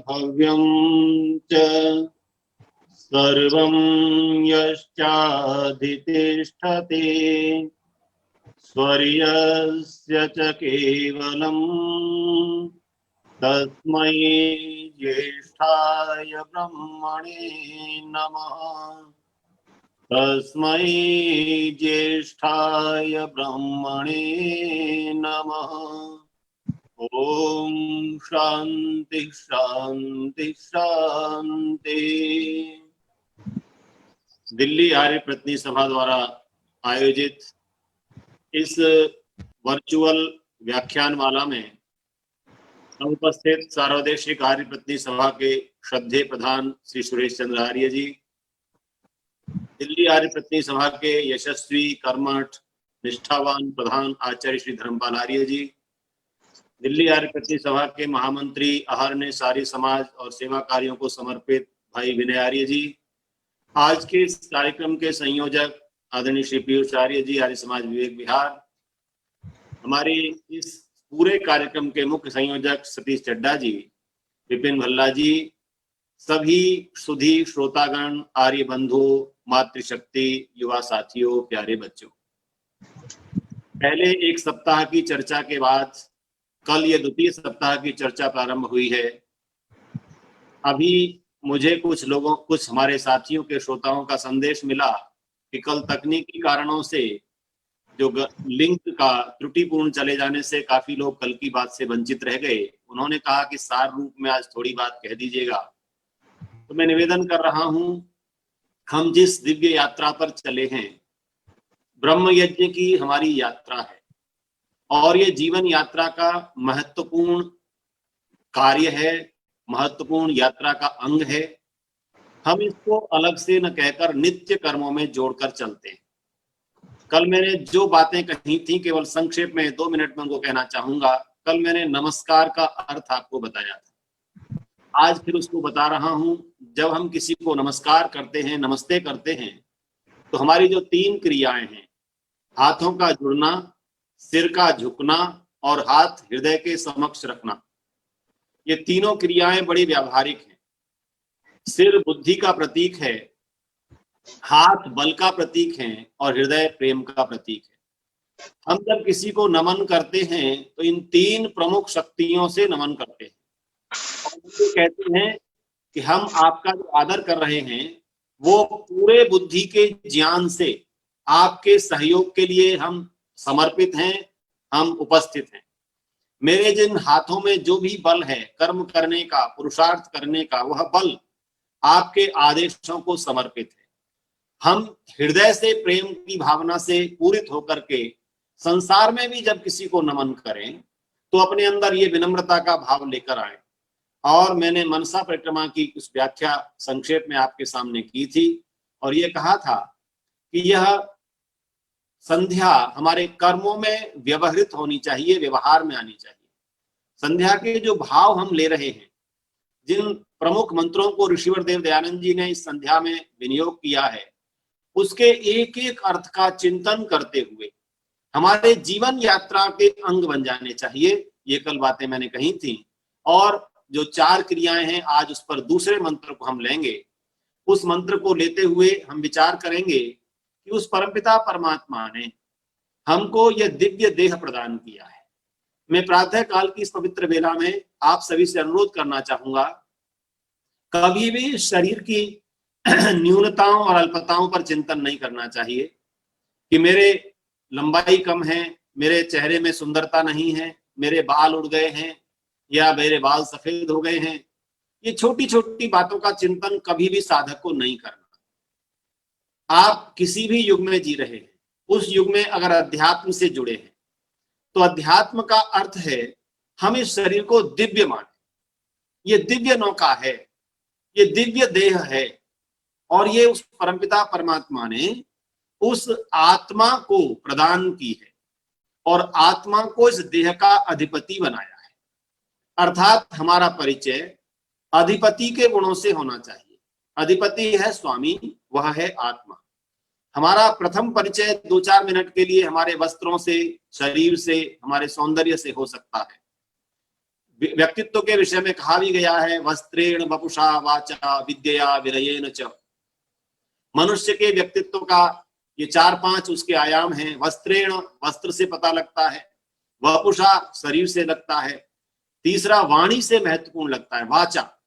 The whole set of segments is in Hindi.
भव्यं च सर्वं यश्चाधितिष्ठते स्वर्यस्य च केवलम् तस्मै ज्येष्ठाय ब्रह्मणे नमः। तस्मै ज्येष्ठाय ब्रह्मणे नमः। ओम शांति शांति शांति। दिल्ली आर्य प्रतिनिधि सभा द्वारा आयोजित इस वर्चुअल व्याख्यानमाला में उपस्थित सार्वदेशिक आर्य प्रतिनिधि सभा के श्रद्धेय प्रधान श्री सुरेश चंद्र आर्य जी, दिल्ली आर्य प्रतिनिधि सभा के यशस्वी कर्मठ निष्ठावान प्रधान आचार्य श्री धर्मपाल आर्य जी, दिल्ली आर्य प्रतिनिधि सभा के महामंत्री अहरने सारी समाज और सेवा कार्यों को समर्पित भाई विनय आर्य जी, आज के इस कार्यक्रम के संयोजक आदरणीय श्री पीयूष आर्य जी, आर्य समाज विवेक विहार, हमारे इस पूरे कार्यक्रम के मुख्य संयोजक सतीश चड्डा जी, विपिन भल्ला जी, सभी सुधी श्रोतागण, आर्य बंधु, मातृशक्ति, युवा साथियों, प्यारे बच्चों, पहले एक सप्ताह की चर्चा के बाद कल ये द्वितीय सप्ताह की चर्चा प्रारंभ हुई है। अभी मुझे कुछ हमारे साथियों के श्रोताओं का संदेश मिला कि कल तकनीकी कारणों से जो लिंक का त्रुटिपूर्ण चले जाने से काफी लोग कल की बात से वंचित रह गए। उन्होंने कहा कि सार रूप में आज थोड़ी बात कह दीजिएगा। तो मैं निवेदन कर रहा हूं, हम जिस दिव्य यात्रा पर चले हैं, ब्रह्म यज्ञ की हमारी यात्रा है और ये जीवन यात्रा का महत्वपूर्ण कार्य है, महत्वपूर्ण यात्रा का अंग है। हम इसको अलग से न कहकर नित्य कर्मों में जोड़कर चलते हैं। कल मैंने जो बातें कही थी केवल संक्षेप में 2 मिनट में उनको कहना चाहूंगा। कल मैंने नमस्कार का अर्थ आपको बताया था, आज फिर उसको बता रहा हूं। जब हम किसी को नमस्कार करते हैं, नमस्ते करते हैं, तो हमारी जो 3 क्रियाएं हैं, हाथों का जुड़ना, सिर का झुकना और हाथ हृदय के समक्ष रखना, ये तीनों क्रियाएं बड़ी व्यावहारिक हैं। सिर बुद्धि का प्रतीक है, हाथ बल का प्रतीक है और हृदय प्रेम का प्रतीक है। हम जब किसी को नमन करते हैं तो इन 3 प्रमुख शक्तियों से नमन करते हैं और ये कहते हैं कि हम आपका जो आदर कर रहे हैं वो पूरे बुद्धि के ज्ञान से आपके सहयोग के लिए हम समर्पित हैं, हम उपस्थित हैं। मेरे जिन हाथों में जो भी बल है कर्म करने का, पुरुषार्थ करने का, वह बल आपके आदेशों को समर्पित है। हम हृदय से प्रेम की भावना से पूरित होकर के संसार में भी जब किसी को नमन करें तो अपने अंदर ये विनम्रता का भाव लेकर आए। और मैंने मनसा परिक्रमा की उस व्याख्या संक्षेप में आपके सामने की थी और ये कहा था कि यह संध्या हमारे कर्मों में व्यवहृत होनी चाहिए, व्यवहार में आनी चाहिए। संध्या के जो भाव हम ले रहे हैं, जिन प्रमुख मंत्रों को ऋषिवर देव दयानंद जी ने इस संध्या में विनियोग किया है, उसके एक एक अर्थ का चिंतन करते हुए हमारे जीवन यात्रा के अंग बन जाने चाहिए। ये कल बातें मैंने कही थी। और जो 4 क्रियाएं हैं, आज उस पर दूसरे मंत्र को हम लेंगे। उस मंत्र को लेते हुए हम विचार करेंगे कि उस परमपिता परमात्मा ने हमको यह दिव्य देह प्रदान किया है। मैं प्रातः काल की इस पवित्र बेला में आप सभी से अनुरोध करना चाहूंगा, कभी भी शरीर की न्यूनताओं और अल्पताओं पर चिंतन नहीं करना चाहिए कि मेरे लंबाई कम है, मेरे चेहरे में सुंदरता नहीं है, मेरे बाल उड़ गए हैं या मेरे बाल सफेद हो गए हैं। ये छोटी छोटी बातों का चिंतन कभी भी साधक को नहीं करना। आप किसी भी युग में जी रहे हैं, उस युग में अगर अध्यात्म से जुड़े हैं तो अध्यात्म का अर्थ है हम इस शरीर को दिव्य माने। ये दिव्य नौका है, ये दिव्य देह है और ये उस परमपिता परमात्मा ने उस आत्मा को प्रदान की है और आत्मा को इस देह का अधिपति बनाया है। अर्थात हमारा परिचय अधिपति के गुणों से होना चाहिए। अधिपति है स्वामी, वह है आत्मा। हमारा प्रथम परिचय 2-4 मिनट के लिए हमारे वस्त्रों से, शरीर से, हमारे सौंदर्य से हो सकता है। व्यक्तित्व के विषय में कहा भी गया है, वस्त्रेण वपुषा वाचा विद्या विनयेन च। मनुष्य के व्यक्तित्व का ये 4-5 उसके आयाम हैं। वस्त्रेण, वस्त्र से पता लगता है, वपुषा शरीर से लगता है, तीसरा वाणी से महत्वपूर्ण लगता है वाचा,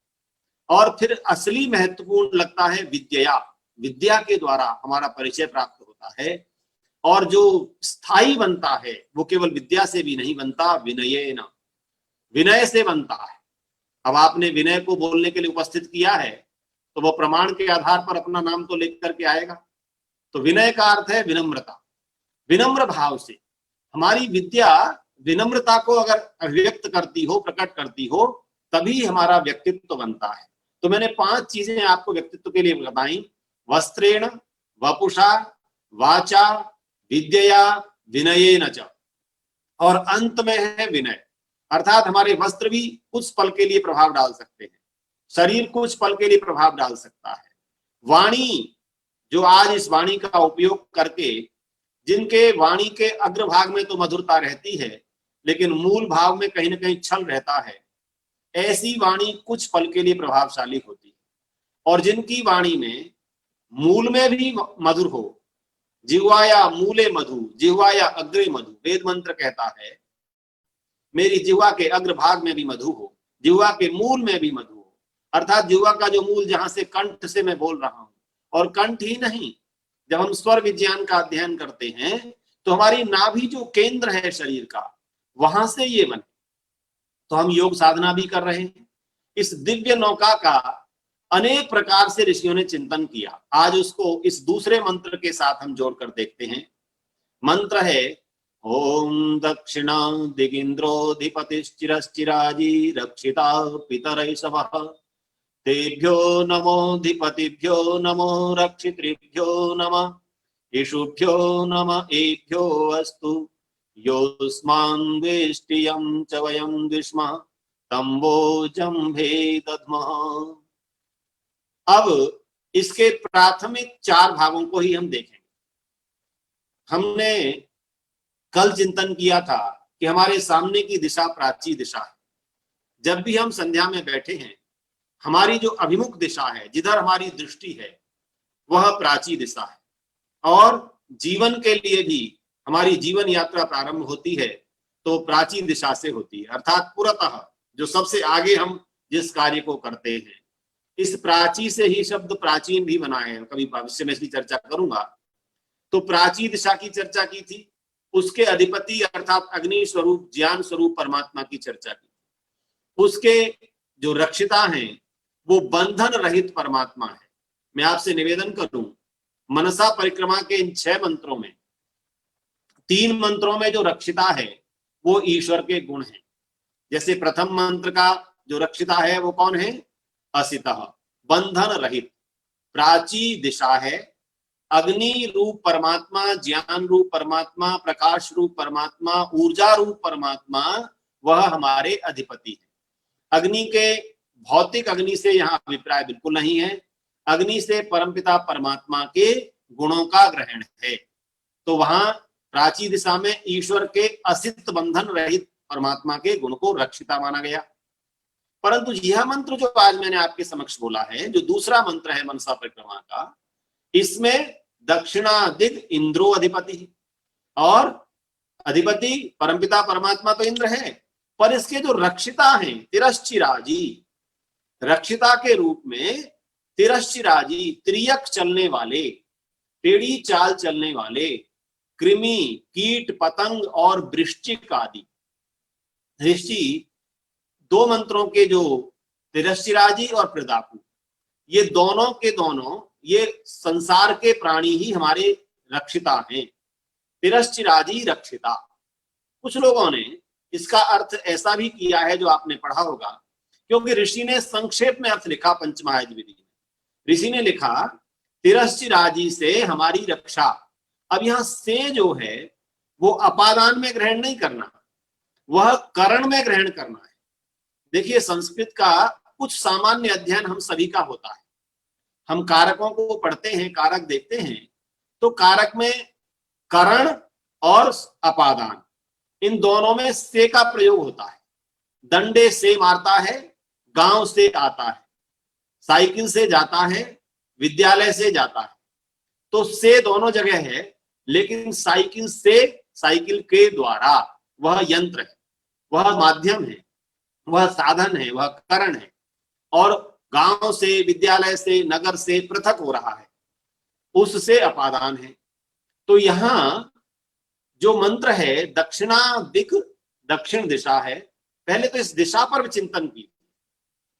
और फिर असली महत्वपूर्ण लगता है विद्या, विद्या के द्वारा हमारा परिचय प्राप्त होता है। और जो स्थायी बनता है वो केवल विद्या से भी नहीं बनता, विनयेन, विनय से बनता है। अब आपने विनय को बोलने के लिए उपस्थित किया है तो वो प्रमाण के आधार पर अपना नाम तो लेकर के आएगा। तो विनय का अर्थ है विनम्रता, विनम्र भाव से। हमारी विद्या विनम्रता को अगर अभिव्यक्त करती हो, प्रकट करती हो, तभी हमारा व्यक्तित्व बनता है। तो मैंने 5 चीजें आपको व्यक्तित्व के लिए बताई, वस्त्रेण वपुषा वाचा विद्या विनयेन च, और अंत में है विनय। अर्थात हमारे वस्त्र भी कुछ पल के लिए प्रभाव डाल सकते हैं, शरीर कुछ पल के लिए प्रभाव डाल सकता है, वाणी, जो आज इस वाणी का उपयोग करके, जिनके वाणी के अग्रभाग में तो मधुरता रहती है लेकिन मूल भाव में कहीं ना कहीं छल रहता है, ऐसी वाणी कुछ पल के लिए प्रभावशाली होती है। और जिनकी वाणी में मूल में भी मधुर हो, जिह्वाया मूले मधु जिह्वाया अग्रे मधु, वेद मंत्र कहता है मेरी जिह्वा के अग्रभाग में भी मधु हो, जिह्वा के मूल में भी मधु हो। अर्थात जिह्वा का जो मूल, जहां से कंठ से मैं बोल रहा हूं, और कंठ ही नहीं, जब हम स्वर विज्ञान का अध्ययन करते हैं तो हमारी नाभि जो केंद्र है शरीर का, वहां से ये बने। तो हम योग साधना भी कर रहे हैं। इस दिव्य नौका का अनेक प्रकार से ऋषियों ने चिंतन किया। आज उसको इस दूसरे मंत्र के साथ हम जोड़कर देखते हैं। मंत्र है ओम दक्षिणा दिगिंद्रोधिपतिश्चिरश्चिराजी रक्षिता पितरैषवः, तेभ्यो नमोधिपतिभ्यो नमो रक्षितृभ्यो नमः, ईशुभ्यो नमः एभ्यो अस्तु, योऽस्मान् वेष्टियं च वयं द्विष्मः तम्बोजम्भे दद्मः। अब इसके प्राथमिक 4 भागों को ही हम देखेंगे। हमने कल चिंतन किया था कि हमारे सामने की दिशा प्राची दिशा है। जब भी हम संध्या में बैठे हैं, हमारी जो अभिमुख दिशा है, जिधर हमारी दृष्टि है, वह प्राची दिशा है। और जीवन के लिए भी हमारी जीवन यात्रा प्रारंभ होती है तो प्राची दिशा से होती है, अर्थात पुरतः, जो सबसे आगे हम जिस कार्य को करते हैं। इस प्राची से ही शब्द प्राचीन भी बना है, कभी भविष्य में इसकी चर्चा करूंगा। तो प्राची दिशा की चर्चा की थी, उसके अधिपति अर्थात अग्नि स्वरूप, ज्ञान स्वरूप परमात्मा की चर्चा की। उसके जो रक्षिता हैं वो बंधन रहित परमात्मा है। मैं आपसे निवेदन करूं, मनसा परिक्रमा के इन 6 मंत्रों में 3 मंत्रों में जो रक्षिता है वो ईश्वर के गुण हैं। जैसे प्रथम मंत्र का जो रक्षिता है वो कौन है? असितः, बंधन रहित। प्राची दिशा है, अग्नि रूप परमात्मा, ज्ञान रूप परमात्मा, प्रकाश रूप परमात्मा, ऊर्जा रूप परमात्मा, वह हमारे अधिपति है। अग्नि के, भौतिक अग्नि से यहाँ अभिप्राय बिल्कुल नहीं है। अग्नि से परमपिता परमात्मा के गुणों का ग्रहण है। तो वहां प्राची दिशा में ईश्वर के असित बंधन रहित परमात्मा के गुण को रक्षिता माना गया। परंतु यह मंत्र जो आज मैंने आपके समक्ष बोला है, जो दूसरा मंत्र है मनसा परिक्रमा का, इसमें दक्षिणा दिग इंद्रो अधिपति, और अधिपति परमपिता परमात्मा तो इंद्र है, पर इसके जो रक्षिता हैं तिरश्चिराजी, रक्षिता के रूप में तिरश्चिराजी, त्रियक चलने वाले, टेढ़ी चाल चलने वाले, कृमि, कीट, पतंग और वृश्चिक आदि। ऋषि 2 मंत्रों के जो तिरश्चिराजी और प्रदापु, ये दोनों के दोनों ये संसार के प्राणी ही हमारे रक्षिता हैं। तिरश्चिराजी रक्षिता। कुछ लोगों ने इसका अर्थ ऐसा भी किया है, जो आपने पढ़ा होगा, क्योंकि ऋषि ने संक्षेप में अर्थ लिखा पंचमहायज्ञ विधि में। ऋषि ने लिखा तिरश्चिराजी से हमारी रक्षा। अब यहां से जो है वो अपादान में ग्रहण नहीं करना, वह करण में ग्रहण करना है। देखिए, संस्कृत का कुछ सामान्य अध्ययन हम सभी का होता है। हम कारकों को पढ़ते हैं, कारक देखते हैं, तो कारक में करण और अपादान, इन दोनों में से का प्रयोग होता है। डंडे से मारता है, गांव से आता है, साइकिल से जाता है, विद्यालय से जाता है। तो से दोनों जगह है, लेकिन साइकिल से, साइकिल के द्वारा, वह यंत्र है, वह माध्यम है, वह साधन है, वह कारण है, और गांव से, विद्यालय से, नगर से पृथक हो रहा है, उससे अपादान है। तो यहां जो मंत्र है दक्षिणा दिक, दक्षिण दिशा है। पहले तो इस दिशा पर चिंतन की,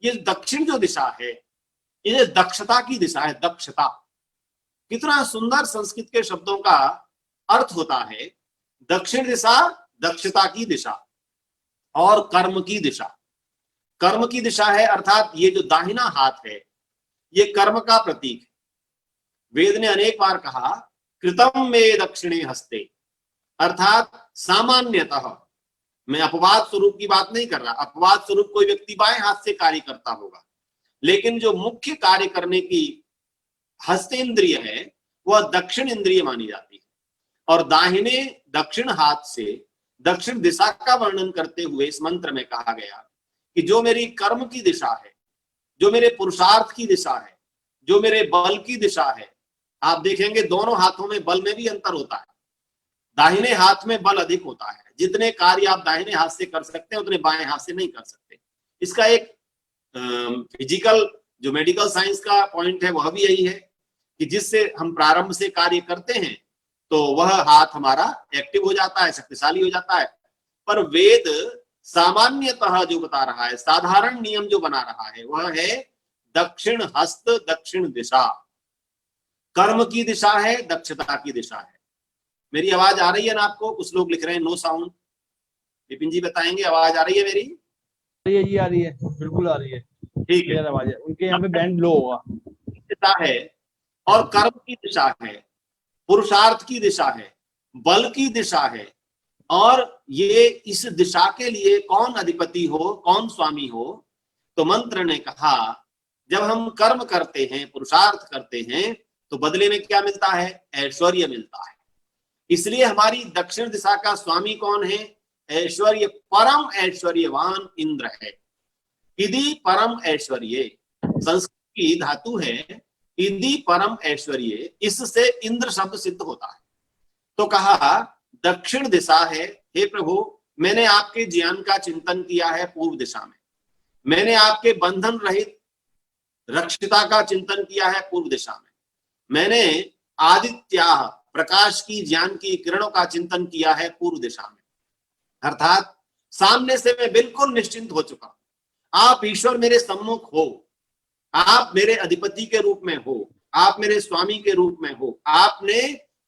ये दक्षिण जो दिशा है ये दक्षता की दिशा है। दक्षता, कितना सुंदर संस्कृत के शब्दों का अर्थ होता है। दक्षिण दिशा दक्षता की दिशा, और कर्म की दिशा, कर्म की दिशा है, अर्थात ये जो दाहिना हाथ है ये कर्म का प्रतीक है। वेद ने अनेक बार कहा कृतम में दक्षिणे हस्ते, अर्थात सामान्यतः, मैं अपवाद स्वरूप की बात नहीं कर रहा, अपवाद स्वरूप कोई व्यक्ति बाएं हाथ से कार्य करता होगा, लेकिन जो मुख्य कार्य करने की हस्तेंद्रिय है वह दक्षिण इंद्रिय मानी जाती है। और दाहिने दक्षिण हाथ से दक्षिण दिशा का वर्णन करते हुए इस मंत्र में कहा गया कि जो मेरी कर्म की दिशा है, जो मेरे पुरुषार्थ की दिशा है, जो मेरे बल की दिशा है। आप देखेंगे दोनों हाथों में बल में भी अंतर होता है। दाहिने हाथ में बल अधिक होता है, जितने कार्य आप दाहिने हाथ से कर सकते हैं उतने बाएं हाथ से नहीं कर सकते। इसका एक फिजिकल जो मेडिकल साइंस का पॉइंट है वह भी यही है कि जिससे हम प्रारंभ से कार्य करते हैं तो वह हाथ हमारा एक्टिव हो जाता है, शक्तिशाली हो जाता है। पर वेद सामान्यतः जो बता रहा है, साधारण नियम जो बना रहा है वह है दक्षिण हस्त, दक्षिण दिशा, कर्म की दिशा है, दक्षता की दिशा है। मेरी आवाज आ रही है ना आपको? कुछ लोग लिख रहे हैं नो साउंड। विपिन जी बताएंगे आवाज आ रही है मेरी? जी आ रही है, बिल्कुल आ रही है, ठीक है। आवाज है। उनके यहाँ पे बैंड लो होगा। दिशा है और कर्म की दिशा है, पुरुषार्थ की दिशा है, बल की दिशा है। और ये इस दिशा के लिए कौन अधिपति हो, कौन स्वामी हो? तो मंत्र ने कहा जब हम कर्म करते हैं, पुरुषार्थ करते हैं, तो बदले में क्या मिलता है? ऐश्वर्य मिलता है। इसलिए हमारी दक्षिण दिशा का स्वामी कौन है? ऐश्वर्य, परम ऐश्वर्यवान इंद्र है। इदि परम ऐश्वर्य, संस्कृत की धातु है इदि परम ऐश्वर्य, इससे इंद्र शब्द सिद्ध होता है। तो कहा दक्षिण दिशा है, हे प्रभु मैंने आपके ज्ञान का चिंतन किया है पूर्व दिशा में, मैंने आपके बंधन रहित रक्षिता का चिंतन किया है पूर्व दिशा में, मैंने आदित्या प्रकाश की, ज्ञान की किरणों का चिंतन किया है पूर्व दिशा में। अर्थात सामने से मैं बिल्कुल निश्चिंत हो चुका हूं। आप ईश्वर मेरे सम्मुख हो, आप मेरे अधिपति के रूप में हो, आप मेरे स्वामी के रूप में हो। आपने,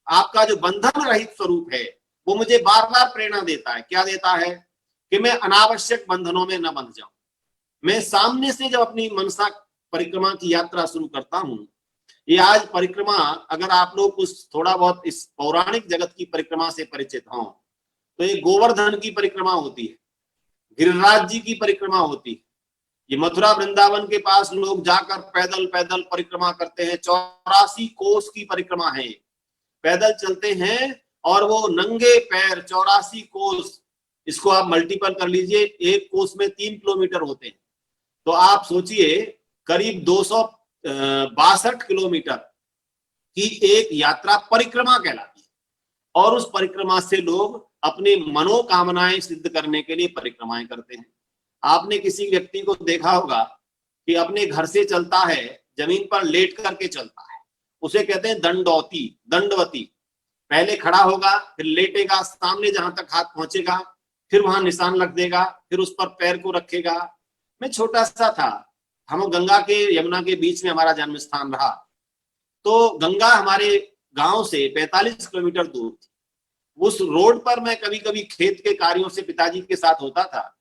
आपका जो बंधन रहित स्वरूप है वो मुझे बार बार प्रेरणा देता है। क्या देता है? कि मैं अनावश्यक बंधनों में न बंध जाऊं। मैं सामने से जब अपनी मनसा परिक्रमा की यात्रा शुरू करता हूं, ये आज परिक्रमा, अगर आप लोग कुछ थोड़ा बहुत इस पौराणिक जगत की परिक्रमा से परिचित हों तो ये गोवर्धन की परिक्रमा होती है, गिरिराज जी की परिक्रमा होती है। ये मथुरा वृंदावन के पास लोग जाकर पैदल पैदल परिक्रमा करते हैं। 84 कोस की परिक्रमा है, पैदल चलते हैं और वो नंगे पैर 84 कोस, इसको आप मल्टीपल कर लीजिए, एक कोस में 3 किलोमीटर होते हैं। तो आप सोचिए करीब 262 किलोमीटर की एक यात्रा परिक्रमा कहलाती है। और उस परिक्रमा से लोग अपनी मनोकामनाएं सिद्ध करने के लिए परिक्रमाएं करते हैं। आपने किसी व्यक्ति को देखा होगा कि अपने घर से चलता है, जमीन पर लेट करके चलता है, उसे कहते हैं दंडौती, दंडवती। पहले खड़ा होगा, फिर लेटेगा, सामने जहां तक हाथ पहुंचेगा फिर वहां निशान रख देगा, फिर उस पर पैर को रखेगा। मैं छोटा सा था, हम गंगा के यमुना के बीच में हमारा जन्म स्थान रहा, तो गंगा हमारे गांव से 45 किलोमीटर दूर थी। उस रोड पर मैं कभी कभी खेत के कार्यों से पिताजी के साथ होता था।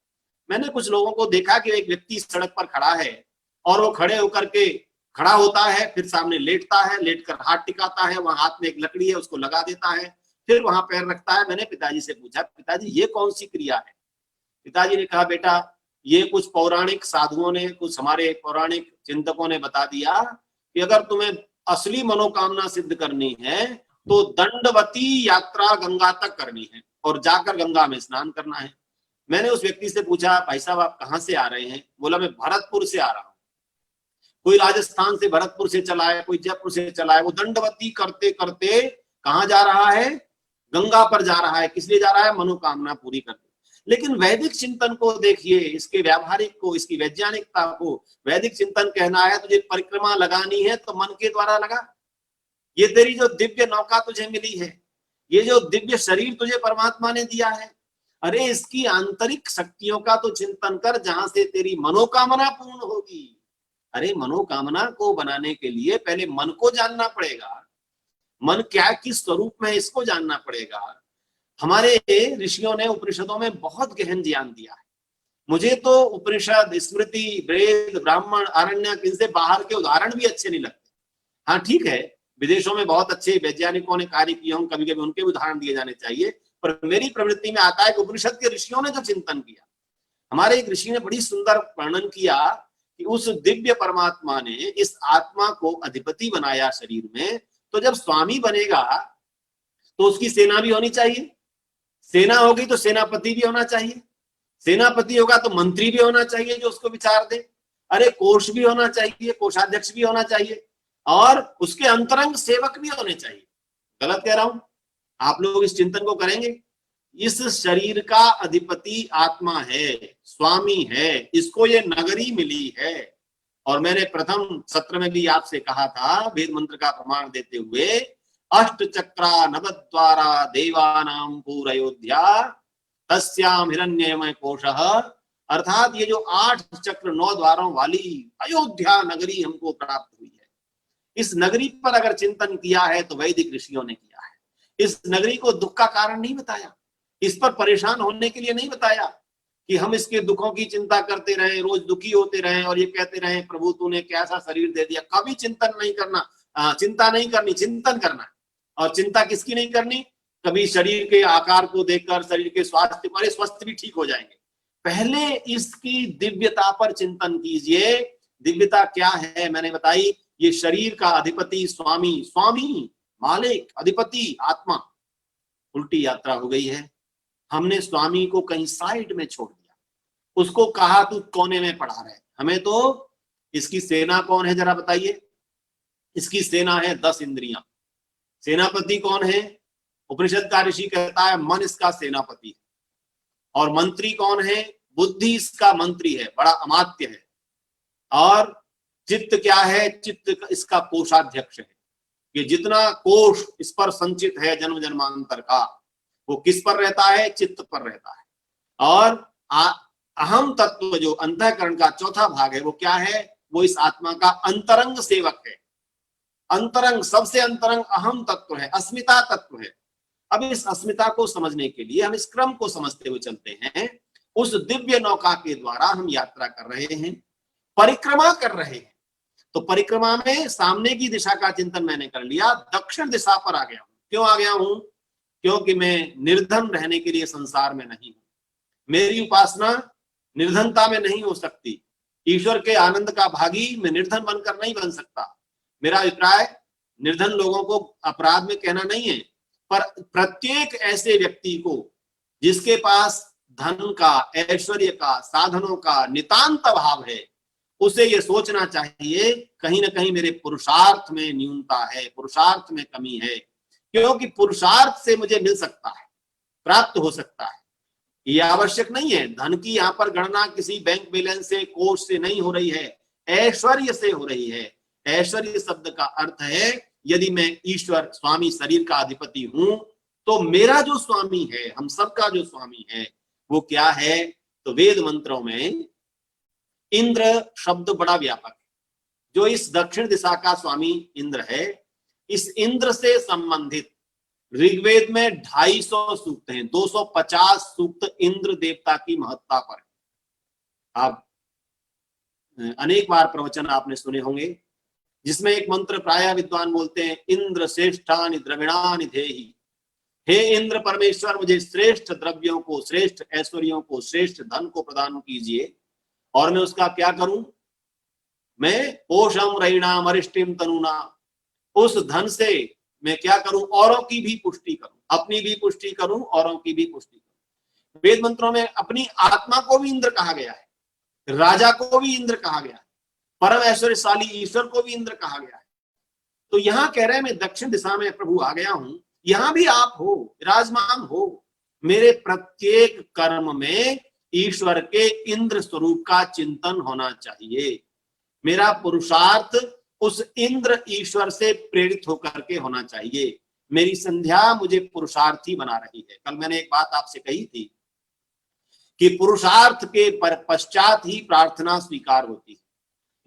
मैंने कुछ लोगों को देखा कि एक व्यक्ति सड़क पर खड़ा है और वो खड़े होकर के खड़ा होता है, फिर सामने लेटता है, लेटकर हाथ टिकाता है, वहां हाथ में एक लकड़ी है उसको लगा देता है, फिर वहां पैर रखता है। मैंने पिताजी से पूछा, पिताजी ये कौन सी क्रिया है? पिताजी ने कहा, बेटा ये कुछ पौराणिक साधुओं ने, कुछ हमारे पौराणिक चिंतकों ने बता दिया कि अगर तुम्हें असली मनोकामना सिद्ध करनी है तो दंडवती यात्रा गंगा तक करनी है और जाकर गंगा में स्नान करना है। मैंने उस व्यक्ति से पूछा, भाई साहब आप कहाँ से आ रहे हैं? बोला मैं भरतपुर से आ रहा हूँ। कोई राजस्थान से भरतपुर से चला है, कोई जयपुर से चला है। वो दंडवती करते करते कहाँ जा रहा है? गंगा पर जा रहा है। किस लिए जा रहा है? मनोकामना पूरी करने। लेकिन वैदिक चिंतन को देखिए, इसके व्यावहारिक को, इसकी वैज्ञानिकता को। वैदिक चिंतन कहना है तुझे परिक्रमा लगानी है तो मन के द्वारा लगा। ये तेरी जो दिव्य नौका तुझे मिली है, ये जो दिव्य शरीर तुझे परमात्मा ने दिया है, अरे इसकी आंतरिक शक्तियों का तो चिंतन कर, जहां से तेरी मनोकामना पूर्ण होगी। अरे मनोकामना को बनाने के लिए पहले मन को जानना पड़ेगा। मन क्या किस स्वरूप में, इसको जानना पड़ेगा। हमारे ऋषियों ने उपनिषदों में बहुत गहन ज्ञान दिया है। मुझे तो उपनिषद, स्मृति, वेद, ब्राह्मण, आरण्यक, इनसे बाहर के उदाहरण भी अच्छे नहीं लगते। हाँ ठीक है, विदेशों में बहुत अच्छे वैज्ञानिकों ने कार्य किए हों, कभी कभी उनके उदाहरण दिए जाने चाहिए, पर मेरी प्रवृत्ति में आता है कि उपनिषद के ऋषियों ने जो चिंतन किया, हमारे एक ऋषि ने बड़ी सुंदर वर्णन किया कि उस दिव्य परमात्मा ने इस आत्मा को अधिपति बनाया शरीर में, तो जब स्वामी बनेगा तो उसकी सेना भी होनी चाहिए। सेना होगी तो सेनापति भी होना चाहिए। सेनापति होगा तो मंत्री भी होना चाहिए जो उसको विचार दे। अरे कोष भी होना चाहिए, कोषाध्यक्ष भी होना चाहिए, और उसके अंतरंग सेवक भी होने चाहिए। गलत कह रहा हूं? आप लोग इस चिंतन को करेंगे। इस शरीर का अधिपति आत्मा है, स्वामी है, इसको ये नगरी मिली है। और मैंने प्रथम सत्र में भी आपसे कहा था, वेद मंत्र का प्रमाण देते हुए, अष्ट चक्रा नवद्वारा देवानाम पूरयोध्या तस्याम हिरण्यमय कोशः, अर्थात ये जो 8 चक्र 9 द्वारों वाली अयोध्या नगरी हमको प्राप्त हुई है, इस नगरी पर अगर चिंतन किया है तो वैदिक ऋषियों ने किया है। इस नगरी को दुख का कारण नहीं बताया, इस पर परेशान होने के लिए नहीं बताया कि हम इसके दुखों की चिंता करते रहें, रोज दुखी होते रहें और ये कहते रहें प्रभु तूने कैसा शरीर दे दिया। कभी चिंतन नहीं करना, चिंता नहीं करनी, चिंतन करना। और चिंता किसकी नहीं करनी? कभी शरीर के आकार को देखकर, शरीर के स्वास्थ्य पर, स्वास्थ्य भी ठीक हो जाएंगे। पहले इसकी दिव्यता पर चिंतन कीजिए। दिव्यता क्या है मैंने बताई, ये शरीर का अधिपति स्वामी, स्वामी मालिक अधिपति आत्मा। उल्टी यात्रा हो गई है। हमने स्वामी को कहीं साइड में छोड़ दिया, उसको कहा तू कोने में पड़ा रहे। हमें तो इसकी सेना कौन है जरा बताइए? इसकी सेना है 10 इंद्रियां। सेनापति कौन है? उपनिषद का ऋषि कहता है मन इसका सेनापति है। और मंत्री कौन है? बुद्धि इसका मंत्री है, बड़ा अमात्य है। और चित्त क्या है? चित्त इसका कोषाध्यक्ष है। ये जितना कोष इस पर संचित है जन्म जन्मांतर का, वो किस पर रहता है? चित्त पर रहता है। और अहम तत्व जो अंतःकरण का चौथा भाग है, वो क्या है? वो इस आत्मा का अंतरंग सेवक है। अंतरंग, सबसे अंतरंग अहम तत्व है, अस्मिता तत्व है। अब इस अस्मिता को समझने के लिए हम इस क्रम को समझते हुए चलते हैं। उस दिव्य नौका के द्वारा हम यात्रा कर रहे हैं, परिक्रमा कर रहे हैं। तो परिक्रमा में सामने की दिशा का चिंतन मैंने कर लिया, दक्षिण दिशा पर आ गया हूं। क्यों आ गया हूं? क्योंकि मैं निर्धन रहने के लिए संसार में नहीं हूं। मेरी उपासना निर्धनता में नहीं हो सकती। ईश्वर के आनंद का भागी मैं निर्धन बनकर नहीं बन सकता। मेरा अभिप्राय निर्धन लोगों को अपराध में कहना नहीं है, पर प्रत्येक ऐसे व्यक्ति को जिसके पास धन का, ऐश्वर्य का, साधनों का नितांत अभाव है, उसे ये सोचना चाहिए कहीं ना कहीं मेरे पुरुषार्थ में न्यूनता है, पुरुषार्थ में कमी है। क्योंकि पुरुषार्थ से मुझे मिल सकता है, प्राप्त हो सकता है। ये आवश्यक नहीं है। धन की यहाँ पर गणना किसी बैंक बैलेंस से, कोष से नहीं हो रही है, ऐश्वर्य से हो रही है। ऐश्वर्य शब्द का अर्थ है, यदि मैं ईश्वर स्वामी शरीर का अधिपति हूं, तो मेरा जो स्वामी है, हम सबका जो स्वामी है, वो क्या है? तो वेद मंत्रों में इंद्र शब्द बड़ा व्यापक है। जो इस दक्षिण दिशा का स्वामी इंद्र है, इस इंद्र से संबंधित ऋग्वेद में 250 सूक्त हैं। 250 सूक्त इंद्र देवता की महत्ता पर है। आप अनेक बार प्रवचन आपने सुने होंगे, जिसमें एक मंत्र प्रायः विद्वान बोलते हैं, इंद्र श्रेष्ठानि द्रविणानि देहि। हे इंद्र परमेश्वर, मुझे श्रेष्ठ द्रव्यों को, श्रेष्ठ ऐश्वर्यों को, श्रेष्ठ धन को प्रदान कीजिए, और मैं उसका क्या करूं? मैं पोषम रैणाम अरिष्टिम तनुना, उस धन से मैं क्या करूं? औरों की भी पुष्टि करूं, अपनी भी पुष्टि करूं, औरों की भी पुष्टि करूं। वेद मंत्रों में अपनी आत्मा को भी इंद्र कहा गया है, राजा को भी इंद्र कहा गया है, परम ऐश्वर्यशाली ईश्वर को भी इंद्र कहा गया है। तो यहां कह रहे हैं मैं दक्षिण दिशा में प्रभु आ गया हूं, यहां भी आप हो, विराजमान हो। मेरे प्रत्येक कर्म में ईश्वर के इंद्र स्वरूप का चिंतन होना चाहिए। मेरा पुरुषार्थ उस इंद्र ईश्वर से प्रेरित होकर के होना चाहिए। मेरी संध्या मुझे पुरुषार्थी बना रही है। कल मैंने एक बात आपसे कही थी कि पुरुषार्थ के पश्चात ही प्रार्थना स्वीकार होती है।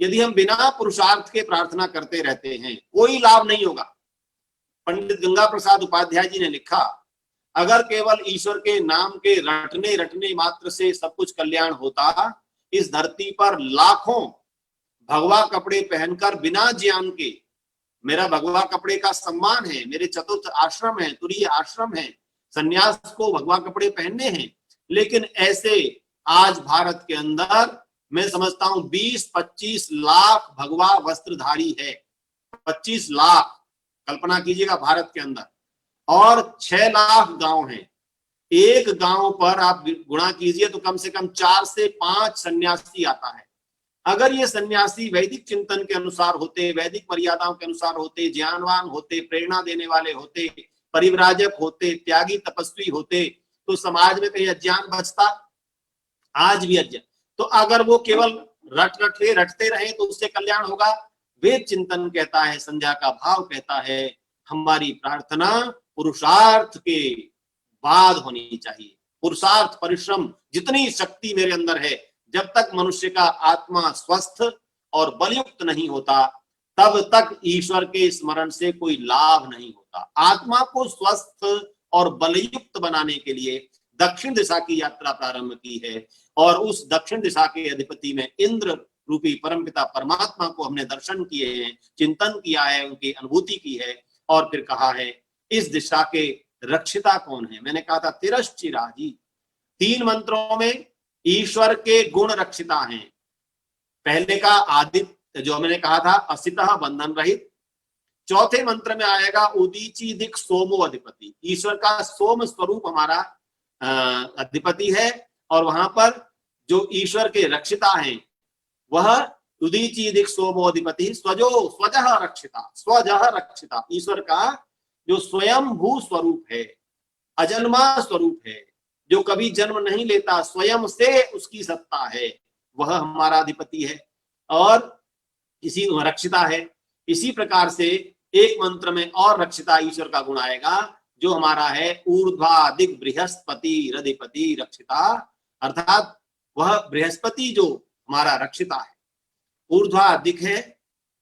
यदि हम बिना पुरुषार्थ के प्रार्थना करते रहते हैं, कोई लाभ नहीं होगा। पंडित गंगा प्रसाद उपाध्याय जी ने लिखा, अगर केवल ईश्वर के नाम के रटने मात्र से सब कुछ कल्याण होता, इस धरती पर लाखों भगवा कपड़े पहनकर बिना ज्ञान के, मेरा भगवा कपड़े का सम्मान है, मेरे चतुर्थ आश्रम है, तुरीय आश्रम है, सन्यास को भगवा कपड़े पहनने हैं, लेकिन ऐसे आज भारत के अंदर मैं समझता हूं 20-25 लाख भगवा वस्त्रधारी है। 25 लाख, कल्पना कीजिएगा भारत के अंदर, और 6 लाख गांव हैं। एक गांव पर आप गुणा कीजिए तो कम से कम 4 से 5 सन्यासी आता है। अगर ये सन्यासी वैदिक चिंतन के अनुसार होते, वैदिक मर्यादाओं के अनुसार होते, ज्ञानवान होते, प्रेरणा देने वाले होते, परिव्राजक होते, त्यागी तपस्वी होते, तो समाज में कहीं अज्ञान बचता? आज भी अज्ञान। तो अगर वो केवल रटते रहे तो उससे कल्याण होगा? वेद चिंतन कहता है, संध्या का भाव कहता है, हमारी प्रार्थना पुरुषार्थ के बाद होनी चाहिए। पुरुषार्थ, परिश्रम, जितनी शक्ति मेरे अंदर है, जब तक मनुष्य का आत्मा स्वस्थ और बलयुक्त नहीं होता, तब तक ईश्वर के स्मरण से कोई लाभ नहीं होता। आत्मा को स्वस्थ और बलयुक्त बनाने के लिए दक्षिण दिशा की यात्रा प्रारंभ की है, और उस दक्षिण दिशा के अधिपति में इंद्र रूपी परमपिता परमात्मा को हमने दर्शन किए हैं, चिंतन किया है, उनकी अनुभूति की है, और फिर कहा है इस दिशा के रक्षिता कौन है। मैंने कहा था तिरश्चिराजी। 3 मंत्रों में ईश्वर के गुण रक्षिता हैं। पहले का आदित्य, जो मैंने कहा था असितः बंधन रहित। चौथे मंत्र में आएगा उदीची दिक सोमो अधिपति। ईश्वर का सोम स्वरूप हमारा अधिपति है, और वहां पर जो ईश्वर के रक्षिता हैं वह उदीची दिक सोमो अधिपति स्वजः रक्षिता। ईश्वर का जो स्वयं भू स्वरूप है, अजन्मा स्वरूप है, जो कभी जन्म नहीं लेता, स्वयं से उसकी सत्ता है, वह हमारा अधिपति है और इसी रक्षिता है। इसी प्रकार से एक मंत्र में और रक्षिता ईश्वर का गुण आएगा, जो हमारा है ऊर्ध्वादिक बृहस्पति रधिपति रक्षिता, अर्थात वह बृहस्पति जो हमारा रक्षिता है, ऊर्ध्वादिक है,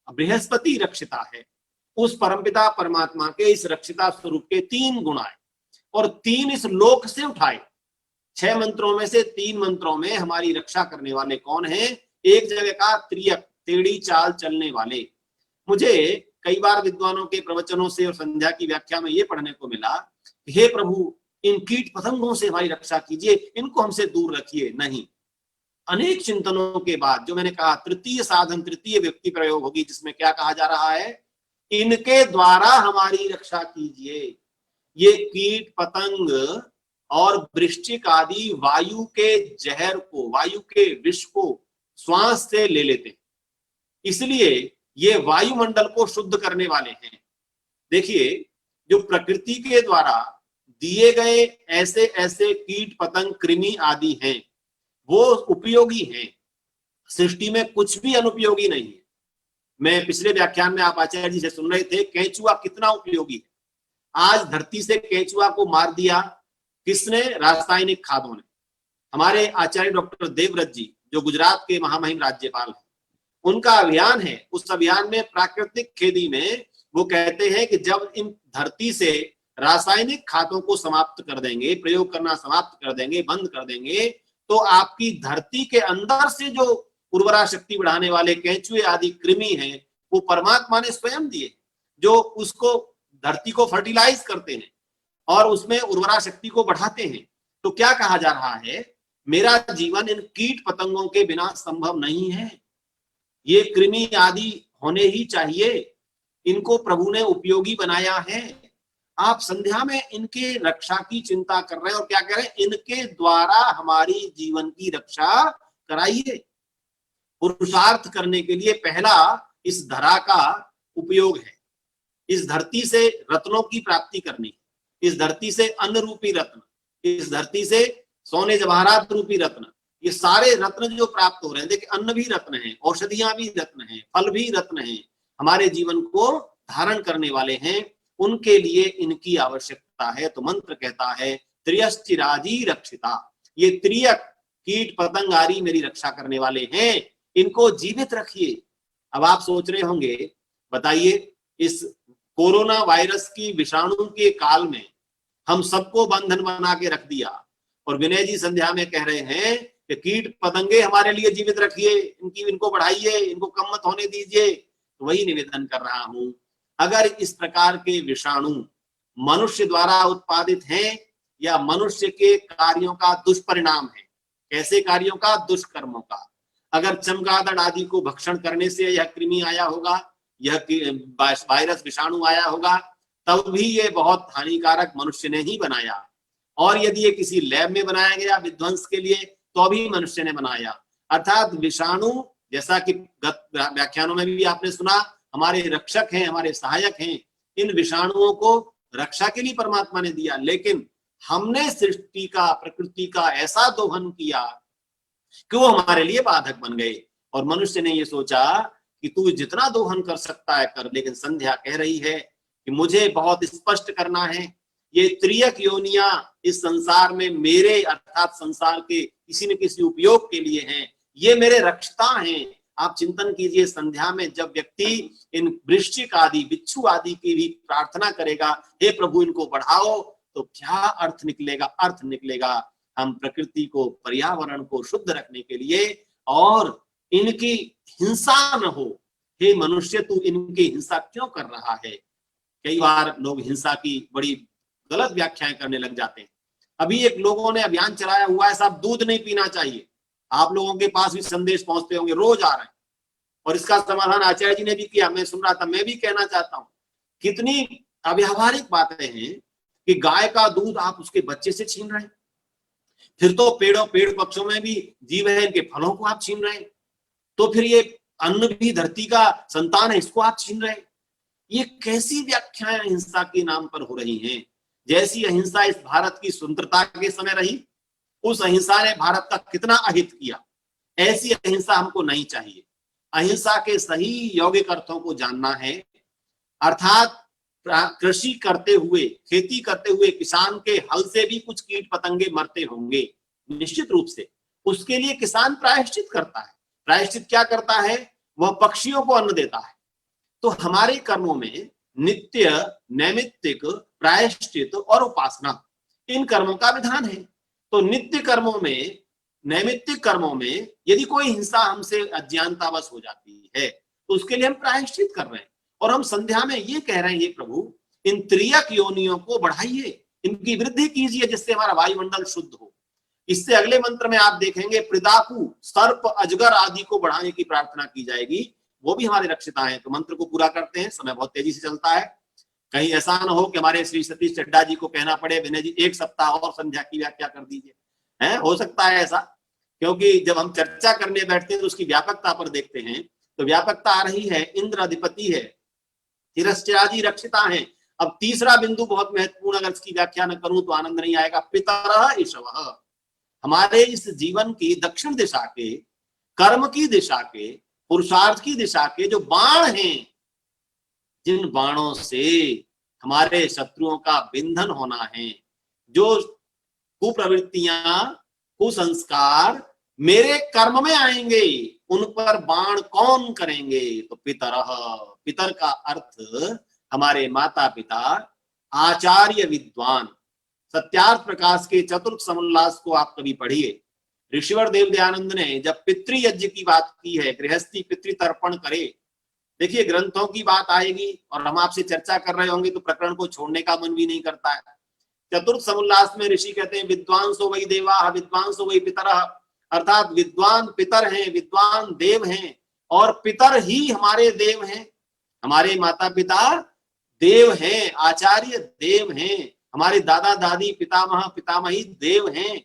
बृहस्पति रक्षिता है। उस परमपिता परमात्मा के इस रक्षिता स्वरूप के 3 गुण आए, और 3 इस लोक से उठाए। 6 मंत्रों में से 3 मंत्रों में हमारी रक्षा करने वाले कौन है? एक जगह का त्रियक, टेढ़ी चाल चलने वाले। मुझे कई बार विद्वानों के प्रवचनों से और संध्या की व्याख्या में ये पढ़ने को मिला, हे प्रभु इन कीट पतंगों से हमारी रक्षा कीजिए, इनको हमसे दूर रखिए। नहीं, अनेक चिंतनों के बाद जो मैंने कहा तृतीय साधन, तृतीय व्यक्ति प्रयोग होगी, जिसमें क्या कहा जा रहा है, इनके द्वारा हमारी रक्षा कीजिए। ये कीट पतंग और वृश्चिक आदि वायु के जहर को, वायु के विष को श्वास से ले लेते हैं, इसलिए ये वायुमंडल को शुद्ध करने वाले हैं। देखिए, जो प्रकृति के द्वारा दिए गए ऐसे ऐसे कीट पतंग कृमि आदि हैं, वो उपयोगी हैं। सृष्टि में कुछ भी अनुपयोगी नहीं है। मैं पिछले व्याख्यान में आप आचार्य जी से सुन रहे थे, केंचुआ कितना उपयोगी है। आज धरती से केंचुआ को मार दिया किसने? रासायनिक खादों ने। हमारे आचार्य डॉक्टर देवव्रत जी, जो गुजरात के महामहिम राज्यपाल हैं, उनका अभियान है। उस अभियान में प्राकृतिक खेती में वो कहते हैं कि जब इन धरती से रासायनिक खादों को समाप्त कर देंगे, प्रयोग करना समाप्त कर देंगे, बंद कर देंगे, तो आपकी धरती के अंदर से जो उर्वरा शक्ति बढ़ाने वाले केंचुए आदि कृमि हैं, वो परमात्मा ने स्वयं दिए, जो उसको धरती को फर्टिलाइज करते हैं और उसमें उर्वरा शक्ति को बढ़ाते हैं। तो क्या कहा जा रहा है, मेरा जीवन इन कीट पतंगों के बिना संभव नहीं है। ये कृमि आदि होने ही चाहिए, इनको प्रभु ने उपयोगी बनाया है। आप संध्या में इनके रक्षा की चिंता कर रहे हैं और क्या कह रहे हैं, इनके द्वारा हमारी जीवन की रक्षा कराइए। पुरुषार्थ करने के लिए पहला इस धरा का उपयोग है, इस धरती से रत्नों की प्राप्ति करनी, इस धरती से अन्न रूपी रत्न, इस धरती से सोने जवाहरात रूपी रत्न, ये सारे रत्न जो प्राप्त हो रहे हैं, देखिए अन्न भी रत्न है, औषधियां भी रत्न है, फल भी रत्न है, हमारे जीवन को धारण करने वाले हैं, उनके लिए इनकी आवश्यकता है। तो मंत्र कहता है त्रियश्चिराजी रक्षिता, ये त्रियक कीट पतंग आदि मेरी रक्षा करने वाले हैं, इनको जीवित रखिए। अब आप सोच रहे होंगे, बताइए इस कोरोना वायरस की विषाणु के काल में हम सबको बंधन बना के रख दिया और विनय जी संध्या में कह रहे हैं कि कीट पतंगे हमारे लिए जीवित रखिए, इनको बढ़ाइए, इनको कम मत होने दीजिए। तो वही निवेदन कर रहा हूं, अगर इस प्रकार के विषाणु मनुष्य द्वारा उत्पादित हैं या मनुष्य के कार्यों का दुष्परिणाम है, कैसे कार्यों का, दुष्कर्मों का, अगर चमगादड़ आदि को भक्षण करने से यह कृमि आया होगा, यह वायरस विषाणु आया होगा, तब भी ये बहुत हानिकारक मनुष्य ने ही बनाया। और यदि ये किसी लैब में बनाया गया विध्वंस के लिए, तो भी मनुष्य ने बनाया। अर्थात विषाणु, जैसा कि गत व्याख्यानों में भी आपने सुना, हमारे रक्षक हैं, हमारे सहायक हैं। इन विषाणुओं को रक्षा के लिए परमात्मा ने दिया, लेकिन हमने सृष्टि का, प्रकृति का ऐसा दोहन किया कि वो हमारे लिए बाधक बन गए। और मनुष्य ने ये सोचा कि तू जितना दोहन कर सकता है कर, लेकिन संध्या कह रही है कि मुझे बहुत स्पष्ट करना है, ये त्रियक योनियां इस संसार में मेरे अर्थात संसार के किसी न किसी उपयोग के लिए हैं, ये मेरे रक्षता हैं। आप चिंतन कीजिए, संध्या में जब व्यक्ति इन वृश्चिक आदि, बिच्छू आदि की भी प्रार्थना करेगा, हे प्रभु इनको बढ़ाओ, तो क्या अर्थ निकलेगा, अर्थ निकलेगा हम प्रकृति को, पर्यावरण को शुद्ध रखने के लिए, और इनकी हिंसा न हो। हे मनुष्य, तू इनकी हिंसा क्यों कर रहा है? कई बार लोग हिंसा की बड़ी गलत व्याख्याएं करने लग जाते हैं। अभी एक लोगों ने अभियान चलाया हुआ है, साहब दूध नहीं पीना चाहिए। आप लोगों के पास भी संदेश पहुंचते होंगे, रोज आ रहे हैं, और इसका समाधान आचार्य जी ने भी किया, मैं सुन रहा था। मैं भी कहना चाहता हूं, कितनी अव्यावहारिक बातें हैं कि गाय का दूध आप उसके बच्चे से छीन रहे हैं, फिर तो पेड़ पक्षों में भी जीव है, इनके फलों को आप छीन रहे हैं, तो फिर ये अन्न भी धरती का संतान है, इसको आप छीन रहे हैं। ये कैसी व्याख्याएं हिंसा के नाम पर हो रही हैं? जैसी अहिंसा इस भारत की स्वतंत्रता के समय रही, उस अहिंसा ने भारत का कितना अहित किया, ऐसी अहिंसा हमको नहीं चाहिए। अहिंसा के सही यौगिक अर्थों को जानना है, अर्थात कृषि करते हुए, खेती करते हुए किसान के हल से भी कुछ कीट पतंगे मरते होंगे निश्चित रूप से, उसके लिए किसान प्रायश्चित करता है। प्रायश्चित क्या करता है? वह पक्षियों को अन्न देता है। तो हमारे कर्मों में नित्य, नैमित्तिक, प्रायश्चित और उपासना, इन कर्मों का विधान है। तो नित्य कर्मों में, नैमित्तिक कर्मों में यदि कोई हिंसा हमसे अज्ञानतावश हो जाती है, तो उसके लिए हम प्रायश्चित कर रहे हैं। और हम संध्या में ये कह रहे हैं, ये प्रभु इन त्रियक योनियों को बढ़ाइए, इनकी वृद्धि कीजिए, जिससे हमारा वायुमंडल शुद्ध हो। इससे अगले मंत्र में आप देखेंगे प्रिदाकु, सर्प, अजगर आदि को बढ़ाने की प्रार्थना की जाएगी, वो भी हमारे रक्षिता हैं। तो मंत्र को पूरा करते हैं, समय बहुत तेजी से चलता है, कहीं ऐसा न हो कि हमारे श्री सतीश चड्डा जी को कहना पड़े, विनय जी एक सप्ताह और संध्या की व्याख्या कर दीजिए, है हो सकता है ऐसा, क्योंकि जब हम चर्चा करने बैठते हैं तो उसकी व्यापकता पर देखते हैं, तो व्यापकता आ रही है, इंद्र अधिपति है, तिरश्चराजी रक्षिता है। अब तीसरा बिंदु बहुत महत्वपूर्ण, अगर इसकी व्याख्या न करूं तो आनंद नहीं आएगा। पितरः ईशवः, हमारे इस जीवन की दक्षिण दिशा के, कर्म की दिशा के, पुरुषार्थ की दिशा के जो बाण हैं, जिन बाणों से हमारे शत्रुओं का बिंधन होना है, जो कुप्रवृत्तियां, कुसंस्कार मेरे कर्म में आएंगे, उन पर बाण कौन करेंगे? तो पितरः, पितर का अर्थ हमारे माता पिता, आचार्य विद्वान। सत्यार्थ प्रकाश के चतुर्थ समुल्लास को आप कभी पढ़िए। ऋषिवर देव दयानंद ने जब पितृयज्ञ की बात की है, गृहस्थी पितृतर्पण करे, देखिए ग्रंथों की बात आएगी और हम आपसे चर्चा कर रहे होंगे तो प्रकरण को छोड़ने का मन भी नहीं करता है। चतुर्थ समुल्लास में ऋषि कहते हैं विद्वांसो वै देवा विद्वांसो वै पितरः, अर्थात विद्वान पितर हैं, विद्वान देव हैं, और पितर ही हमारे देव हैं। हमारे माता पिता देव हैं, आचार्य देव हैं, हमारे दादा दादी पितामह पितामही देव हैं,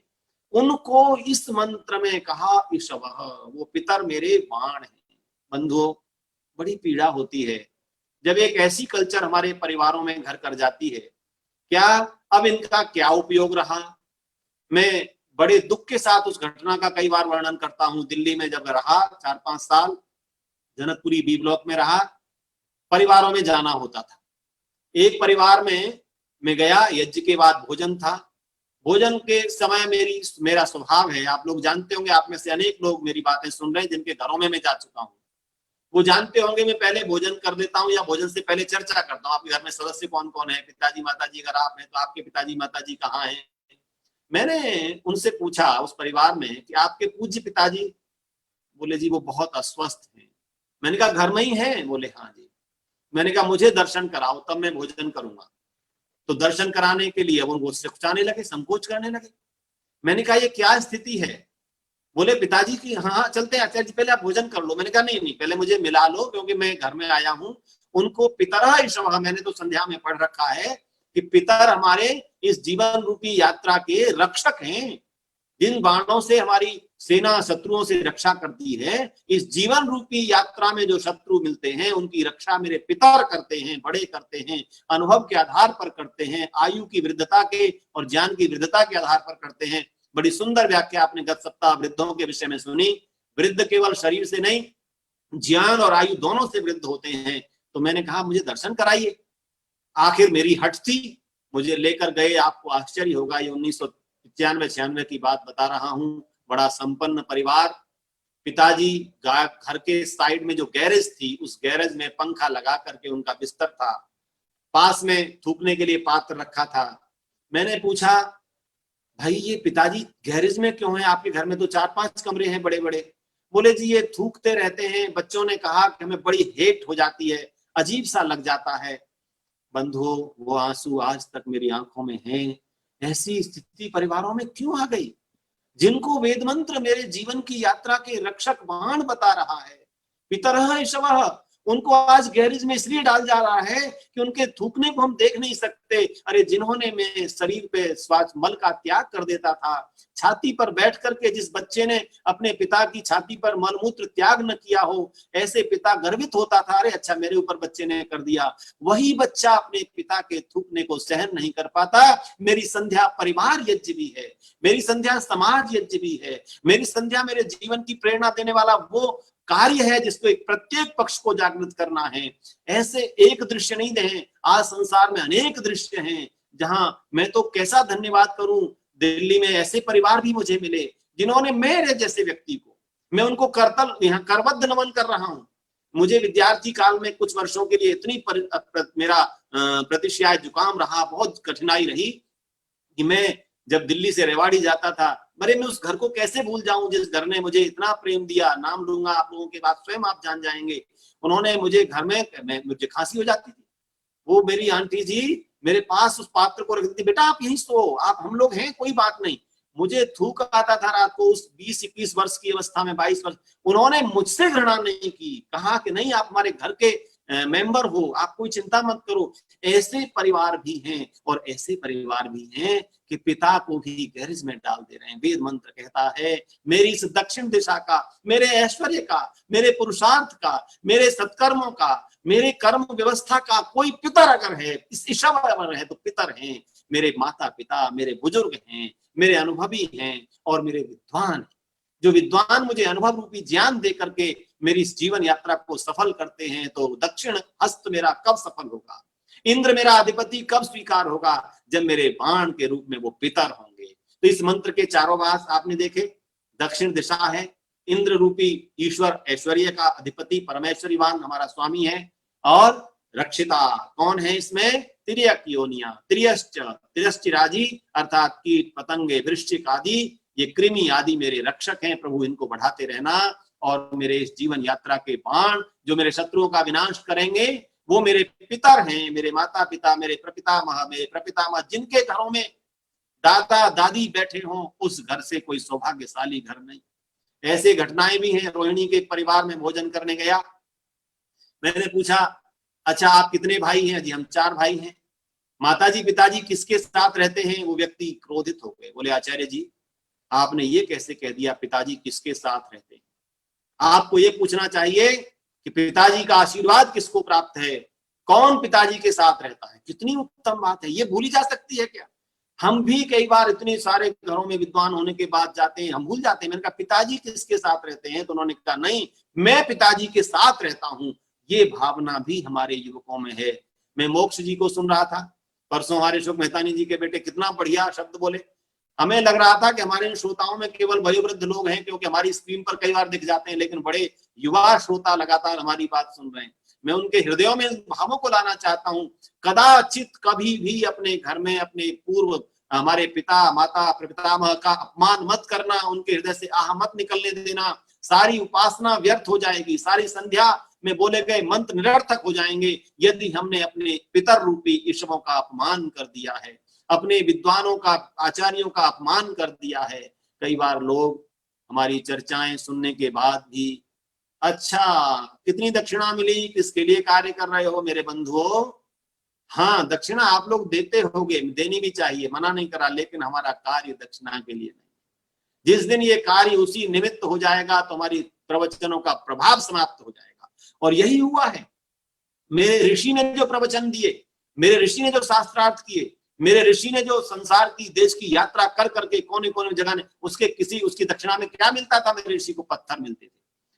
उनको इस मंत्र में कहा ईशवः, वो पितर मेरे बाण हैं। बंधुओं, बड़ी पीड़ा होती है जब एक ऐसी कल्चर हमारे परिवारों में घर कर जाती है। क्या अब इनका क्या उपयोग रहा? मैं बड़े दुख के साथ उस घटना का कई बार वर्णन करता हूं। दिल्ली में जब रहा 4-5 साल, जनकपुरी बी ब्लॉक में रहा, परिवारों में जाना होता था। एक परिवार में मैं गया, यज्ञ के बाद भोजन था। भोजन के समय मेरा स्वभाव है, आप लोग जानते होंगे, आप में से अनेक लोग मेरी बातें सुन रहे हैं जिनके घरों में मैं जा चुका हूं, वो जानते होंगे मैं पहले भोजन कर लेता हूं या भोजन से पहले चर्चा करता हूं। आपके घर में सदस्य कौन कौन है, पिताजी माताजी, अगर आप हैं तो आपके पिताजी माताजी कहाँ हैं। मैंने उनसे पूछा उस परिवार में कि आपके पूज्य पिताजी? बोले जी वो बहुत अस्वस्थ हैं। मैंने कहा घर में ही है? बोले हाँ जी। मैंने कहा मुझे दर्शन कराओ तब मैं भोजन करूंगा। तो दर्शन कराने के लिए वो सिकुचाने लगे, संकोच करने लगे। मैंने कहा ये क्या स्थिति है? बोले पिताजी की हाँ चलते हैं आचार्य जी, पहले आप भोजन कर लो। मैंने कहा नहीं नहीं, पहले मुझे मिला लो, क्योंकि मैं घर में आया हूं। उनको पितरः ईशवः, मैंने तो संध्या में पढ़ रखा है कि पितर हमारे इस जीवन रूपी यात्रा के रक्षक हैं। जिन बाणों से हमारी सेना शत्रुओं से रक्षा करती है, इस जीवन रूपी यात्रा में जो शत्रु मिलते हैं उनकी रक्षा मेरे पितर करते हैं, बड़े करते हैं, अनुभव के आधार पर करते हैं, आयु की वृद्धता के और ज्ञान की वृद्धता के आधार पर करते हैं। बड़ी सुंदर व्याख्या आपने गत सप्ताह वृद्धों के विषय में सुनी। वृद्ध केवल शरीर से नहीं, ज्ञान और आयु दोनों से वृद्ध होते हैं। तो मैंने कहा मुझे दर्शन कराइए। आखिर मेरी हट थी, मुझे लेकर गए। आपको आश्चर्य होगा, ये 1995-96 की बात बता रहा हूं। बड़ा संपन्न परिवार। पिताजी घर के साइड में जो गैरेज थी, उस गैरेज में पंखा लगा करके उनका बिस्तर था, पास में थूकने के लिए पात्र रखा था। मैंने पूछा भाई ये पिताजी गैरेज में क्यों है? आपके घर में तो 4-5 कमरे हैं बड़े बड़े। बोले जी ये थूकते रहते हैं, बच्चों ने कहा कि हमें बड़ी हेट हो जाती है, अजीब सा लग जाता है। बंधुओं, वो आंसू आज तक मेरी आंखों में हैं। ऐसी स्थिति परिवारों में क्यों आ गई? जिनको वेद मंत्र मेरे जीवन की यात्रा के रक्षक बाण बता रहा है, पितरः ईशवः, उनको आज गैरेज में इसलिए डाल जा रहा है कि उनके थूकने को हम देख नहीं सकते। अरे जिन्होंने मेरे शरीर पे श्वास मल का त्याग कर देता था, छाती पर बैठ करके जिस बच्चे ने अपने पिता की छाती पर मलमूत्र त्याग न किया हो, ऐसे पिता गर्वित होता था, अरे अच्छा मेरे ऊपर बच्चे ने कर दिया। वही बच्चा अपने पिता के थूकने को सहन नहीं कर पाता। मेरी संध्या परिवार यज्ञ भी है, मेरी संध्या समाज यज्ञ भी है, मेरी संध्या मेरे जीवन की प्रेरणा देने वाला वो कार्य है जिसको एक प्रत्येक पक्ष को जागृत करना है। ऐसे एक दृश्य नहीं है, आज संसार में अनेक दृश्य हैं जहां मैं तो कैसा धन्यवाद करूं। दिल्ली में ऐसे परिवार भी मुझे मिले जिन्होंने मेरे जैसे व्यक्ति को, मैं उनको करबद्ध नमन कर रहा हूं। मुझे विद्यार्थी काल में कुछ वर्षों के लिए इतनी मेरा प्रतिशय जुकाम रहा, बहुत कठिनाई रही कि मैं जब दिल्ली से रेवाड़ी जाता था, अरे मैं उस घर को कैसे भूल जाऊं जिस घर ने मुझे इतना प्रेम दिया। नाम लूंगा आप लोगों के बाद, स्वयं आप जान जाएंगे। उन्होंने मुझे घर में, मुझे खांसी हो जाती थी, वो मेरी आंटी जी मेरे पास उस पात्र को रख देती, बेटा आप यहीं सो, आप हम लोग हैं, कोई बात नहीं। मुझे थूक आता था रात को उस 20-21 वर्ष की अवस्था में, 22 वर्ष। उन्होंने मुझसे घृणा नहीं की, कहा कि नहीं आप हमारे घर के मेंबर हो, आप कोई चिंता मत करो। ऐसे परिवार भी हैं, और ऐसे परिवार भी हैं कि पिता को भी गैरेज में डाल दे रहे हैं। वेद मंत्र कहता है मेरी इस दक्षिण दिशा का, मेरे ऐश्वर्य का, मेरे पुरुषार्थ का, मेरे सत्कर्मों का, मेरे कर्म व्यवस्था का कोई पितर अगर है, इस ईश्वर है तो पितर हैं। मेरे माता पिता, मेरे बुजुर्ग हैं, मेरे अनुभवी हैं और मेरे विद्वान हैं। जो विद्वान मुझे अनुभव रूपी ज्ञान दे करके मेरी इस जीवन यात्रा को सफल करते हैं, तो दक्षिण हस्त मेरा कब सफल होगा, इंद्र मेरा अधिपति कब स्वीकार होगा? जब मेरे बाण के रूप में वो पितर होंगे। तो इस मंत्र के चारों भाग आपने देखे। दक्षिण दिशा है, इंद्र रूपी ईश्वर, ऐश्वर्य का अधिपति, परमेश्वरीवान हमारा स्वामी है। और रक्षिता कौन है इसमें? तिर्यक योनिया, तिर्यश्च, तिरश्चिराजी अर्थात कीट पतंगे वृश्चिक आदि, ये कृमि आदि मेरे रक्षक हैं। प्रभु इनको बढ़ाते रहना, और मेरे इस जीवन यात्रा के बाण जो मेरे शत्रुओं का विनाश करेंगे वो मेरे पितर हैं, मेरे माता पिता, मेरे प्रपितामह, जिनके घरों में दादा दादी बैठे हों, उस घर से कोई सौभाग्यशाली घर नहीं। ऐसे घटनाएं भी हैं। रोहिणी के परिवार में भोजन करने गया, मैंने पूछा अच्छा, आप कितने भाई हैं? जी हम 4 भाई हैं। माताजी पिताजी किसके साथ रहते हैं? वो व्यक्ति क्रोधित हो गए, बोले आचार्य जी आपने ये कैसे कह दिया, पिताजी किसके साथ रहते हैं? आपको ये पूछना चाहिए कि पिताजी का आशीर्वाद किसको प्राप्त है, कौन पिताजी के साथ रहता है। कितनी उत्तम बात है, ये भूली जा सकती है क्या? हम भी कई बार इतने सारे घरों में विद्वान होने के बाद जाते हैं, हम भूल जाते हैं। मैंने कहा पिताजी किसके साथ रहते हैं? तो उन्होंने कहा नहीं, मैं पिताजी के साथ रहता हूं। ये भावना भी हमारे युवकों में है। मैं मोक्ष जी को सुन रहा था परसों, हमारे अशोक मेहतानी जी के बेटे कितना बढ़िया शब्द बोले। हमें लग रहा था कि हमारे श्रोताओं में केवल वयोवृद्ध लोग हैं, क्योंकि हमारी स्क्रीन पर कई बार दिख जाते हैं, लेकिन बड़े युवा श्रोता लगातार हमारी बात सुन रहे हैं। मैं उनके हृदयों में भावों को लाना चाहता हूं। कदाचित कभी भी अपने घर में अपने पूर्व हमारे पिता माता पितामह का अपमान मत करना, उनके हृदय से आह मत निकलने देना। सारी उपासना व्यर्थ हो जाएगी, सारी संध्या में बोले गए मंत्र निरर्थक हो जाएंगे यदि हमने अपने पितर रूपी ईश्वरों का अपमान कर दिया है, अपने विद्वानों का आचार्यों का अपमान कर दिया है। कई बार लोग हमारी चर्चाएं सुनने के बाद भी, अच्छा कितनी दक्षिणा मिली, किसके लिए कार्य कर रहे हो मेरे बंधुओं? हाँ दक्षिणा आप लोग देते होगे, देनी भी चाहिए, मना नहीं करा, लेकिन हमारा कार्य दक्षिणा के लिए नहीं। जिस दिन ये कार्य उसी निमित्त हो जाएगा तो हमारी प्रवचनों का प्रभाव समाप्त हो जाएगा। और यही हुआ है। मेरे ऋषि ने जो प्रवचन दिए, मेरे ऋषि ने जो शास्त्रार्थ किए, मेरे ऋषि ने जो संसार की देश की यात्रा कर करके कोने कोने जगह ने, उसकी दक्षिणा में क्या मिलता था? मेरे ऋषि को पत्थर मिलते थे,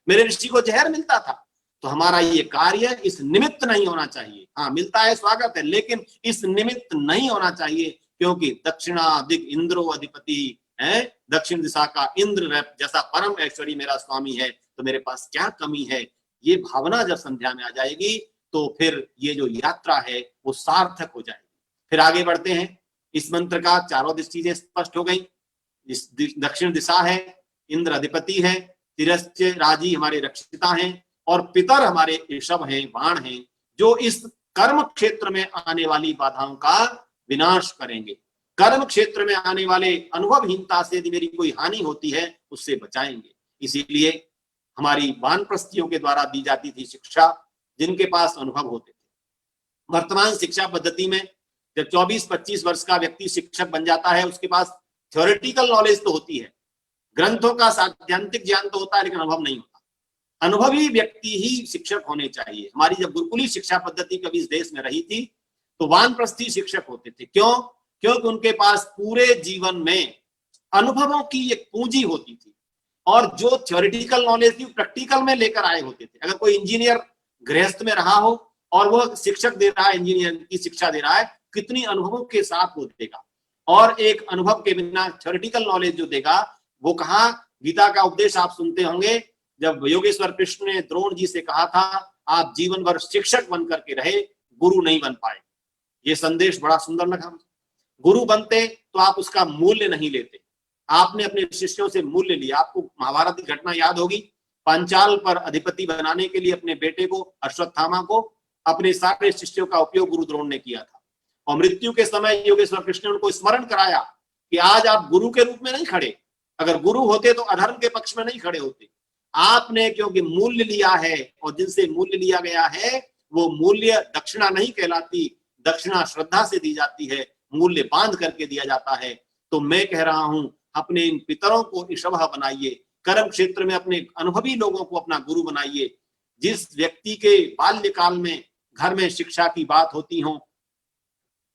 मेरे ऋषि को जहर मिलता था। तो हमारा ये कार्य इस निमित्त नहीं होना चाहिए। हाँ मिलता है, स्वागत है, लेकिन इस निमित्त नहीं होना चाहिए, क्योंकि दक्षिणा दिक इंद्रो अधिपति है। दक्षिण दिशा का इंद्र जैसा परम ऐश्वर्य मेरा स्वामी है, तो मेरे पास क्या कमी है? ये भावना जब संध्या में आ जाएगी तो फिर ये जो यात्रा है वो सार्थक हो जाएगी। फिर आगे बढ़ते हैं। इस मंत्र का चारों चीजें स्पष्ट हो गई। इस दक्षिण दिशा है, इंद्र अधिपति है, तिरश्च राजी हमारे रक्षिता हैं, और पितर हमारे ऋषभ हैं, बाण हैं, जो इस कर्म क्षेत्र में आने वाली बाधाओं का विनाश करेंगे। कर्म क्षेत्र में आने वाले अनुभवहीनता से यदि मेरी कोई हानि होती है उससे बचाएंगे। इसीलिए हमारी वानप्रस्थियों के द्वारा दी जाती थी शिक्षा, जिनके पास अनुभव होते थे। वर्तमान शिक्षा पद्धति में जब 24-25 वर्ष का व्यक्ति शिक्षक बन जाता है, उसके पास थ्योरेटिकल नॉलेज तो होती है, ग्रंथों का सैद्धांतिक ज्ञान तो होता है, लेकिन अनुभव नहीं होता। अनुभवी व्यक्ति ही शिक्षक होने चाहिए। हमारी जब गुरुकुली शिक्षा पद्धति कभी इस देश में रही थी तो वानप्रस्थी शिक्षक होते थे। क्यों? क्योंकि उनके पास पूरे जीवन में अनुभवों की एक पूंजी होती थी, और जो थ्योरेटिकल नॉलेज थी प्रैक्टिकल में लेकर आए होते थे। अगर कोई इंजीनियर गृहस्थ में रहा हो और वो शिक्षक दे रहा है, इंजीनियर की शिक्षा दे रहा है, कितनी अनुभवों के साथ वो देगा। और एक अनुभव के बिना थ्योरेटिकल नॉलेज जो देगा वो कहाँ? गीता का उपदेश आप सुनते होंगे, जब योगेश्वर कृष्ण ने द्रोण जी से कहा था आप जीवन भर शिक्षक बन करके रहे, गुरु नहीं बन पाए। ये संदेश बड़ा सुंदर लगा मुझे। गुरु बनते तो आप उसका मूल्य नहीं लेते। आपने अपने शिष्यों से मूल्य लिया। आपको महाभारत की घटना याद होगी, पांचाल पर अधिपति बनाने के लिए अपने बेटे को अश्वत्थामा को अपने सारे शिष्यों का उपयोग गुरु द्रोण ने किया था। और मृत्यु के समय योगेश्वर कृष्ण ने उनको स्मरण कराया कि आज आप गुरु के रूप में नहीं खड़े, अगर गुरु होते तो अधर्म के पक्ष में नहीं खड़े होते। आपने क्योंकि मूल्य लिया है, और जिनसे मूल्य लिया गया है वो मूल्य दक्षिणा नहीं कहलाती, दक्षिणा श्रद्धा से दी जाती है, मूल्य बांध करके दिया जाता है। तो मैं कह रहा हूं अपने इन पितरों को ईशव बनाइए, कर्म क्षेत्र में अपने अनुभवी लोगों को अपना गुरु बनाइए। जिस व्यक्ति के बाल्यकाल में घर में शिक्षा की बात होती हो,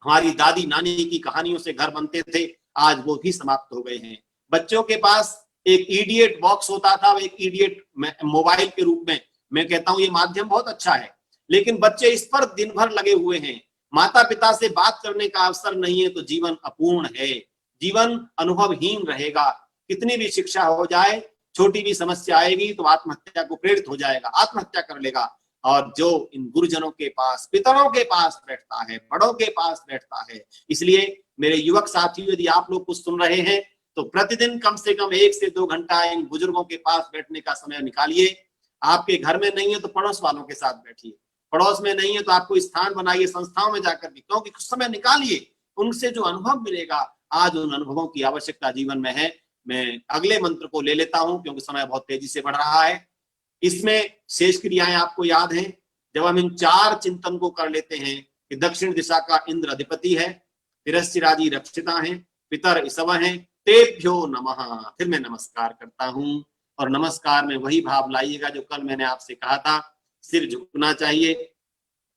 हमारी दादी नानी की कहानियों से घर बनते थे, आज वो भी समाप्त हो गए हैं। बच्चों के पास एक इडियट बॉक्स होता था, एक इडियट मोबाइल के रूप में। मैं कहता हूं ये माध्यम बहुत अच्छा है, लेकिन बच्चे इस पर दिन भर लगे हुए हैं। माता पिता से बात करने का अवसर नहीं है तो जीवन अपूर्ण है, जीवन अनुभवहीन रहेगा। कितनी भी शिक्षा हो जाए, छोटी भी समस्या आएगी तो आत्महत्या को प्रेरित हो जाएगा, आत्महत्या कर लेगा। और जो इन गुरुजनों के पास, पितरों के पास बैठता है, बड़ों के पास बैठता है। इसलिए मेरे युवक साथियों, यदि आप लोग कुछ सुन रहे हैं तो प्रतिदिन कम से कम 1 से 2 घंटा इन बुजुर्गों के पास बैठने का समय निकालिए। आपके घर में नहीं है तो पड़ोस वालों के साथ बैठिए, पड़ोस में नहीं है तो आपको स्थान बनाइए संस्थाओं में जाकर भी, क्योंकि कुछ समय निकालिए, उनसे जो अनुभव मिलेगा, आज उन अनुभवों की आवश्यकता जीवन में है। मैं अगले मंत्र को ले लेता हूं क्योंकि समय बहुत तेजी से बढ़ रहा है। इसमें शेष क्रियाएं आपको याद हैं, जब हम इन चार चिंतन को कर लेते हैं कि दक्षिण दिशा का इंद्र अधिपति है, तिरस्चिरादि रक्षिता है, पितर ईसव है, तेभ्यो नमः, फिर मैं नमस्कार करता हूं। और नमस्कार में वही भाव लाइएगा जो कल मैंने आपसे कहा था, सिर झुकना चाहिए,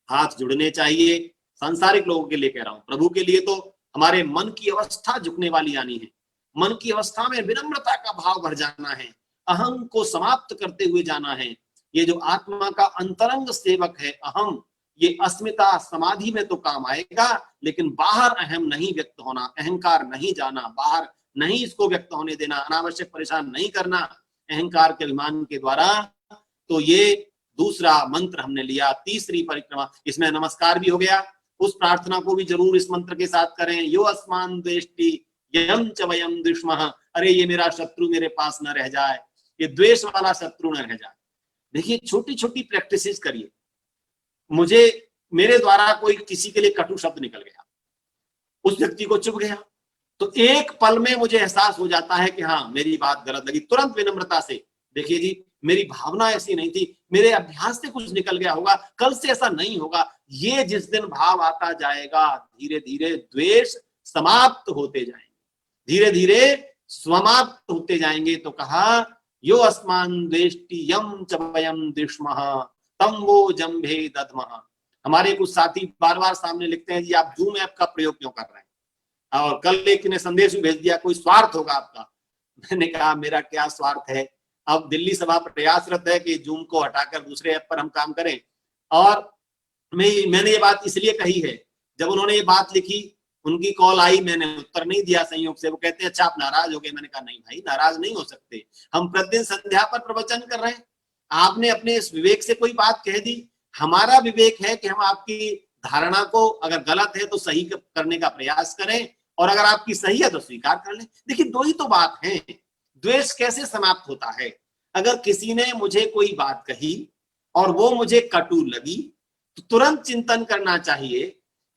हाथ जुड़ने चाहिए। सांसारिक लोगों के लिए कह रहा हूं, प्रभु के लिए तो हमारे मन की अवस्था झुकने वाली आनी है। मन की अवस्था में विनम्रता का भाव भर जाना है, अहम को समाप्त करते हुए जाना है। ये जो आत्मा का अंतरंग सेवक है अहम, ये अस्मिता समाधि में तो काम आएगा, लेकिन बाहर अहम नहीं व्यक्त होना, अहंकार नहीं जाना, बाहर नहीं इसको व्यक्त होने देना, अनावश्यक परेशान नहीं करना अहंकार के अभिमान के द्वारा। तो ये दूसरा मंत्र हमने लिया, तीसरी परिक्रमा, इसमें नमस्कार भी हो गया। उस प्रार्थना को भी जरूर इस मंत्र के साथ करें, यो अस्मान द्वेष्टि यम च वयम दुष्मः, अरे ये मेरा शत्रु मेरे पास न रह जाए, ये द्वेष वाला शत्रु न रह जाए। देखिए छोटी छोटी प्रैक्टिसेस करिए। मेरे द्वारा कोई किसी के लिए कटु शब्द निकल गया, उस व्यक्ति को चुभ गया, तो एक पल में मुझे एहसास हो जाता है कि हाँ मेरी बात गलत लगी, तुरंत विनम्रता से, देखिए जी मेरी भावना ऐसी नहीं थी, मेरे अभ्यास से कुछ निकल गया होगा, कल से ऐसा नहीं होगा। ये जिस दिन भाव आता जाएगा, धीरे धीरे द्वेष समाप्त होते जाएंगे, धीरे धीरे समाप्त होते जाएंगे। तो कहा यो अस्मान द्वेष्टि यम च वयम दुष्मः तम वो जम्भे दद्मः। हमारे कुछ साथी बार बार सामने लिखते हैं जी आप जूम ऐप का प्रयोग क्यों कर रहे हैं, और कल एक ने संदेश भी भेज दिया कोई स्वार्थ होगा आपका। मैंने कहा मेरा क्या स्वार्थ है, अब दिल्ली सभा प्रयासरत है कि जूम को हटाकर दूसरे ऐप पर हम काम करें। और मैंने ये बात इसलिए कही है, जब उन्होंने ये बात लिखी, उनकी कॉल आई, मैंने उत्तर नहीं दिया संयोग से। वो कहते हैं अच्छा आप नाराज हो गए। मैंने कहा नहीं भाई, नाराज नहीं हो सकते, हम प्रतिदिन संध्या पर प्रवचन कर रहे हैं, आपने अपने इस विवेक से कोई बात कह दी, हमारा विवेक है कि हम आपकी धारणा को अगर गलत है तो सही करने का प्रयास करें, और अगर आपकी सही है तो स्वीकार कर लें। देखिए दो ही तो बात है। द्वेष कैसे समाप्त होता है, अगर किसी ने मुझे कोई बात कही और वो मुझे कटु लगी, तो तुरंत चिंतन करना चाहिए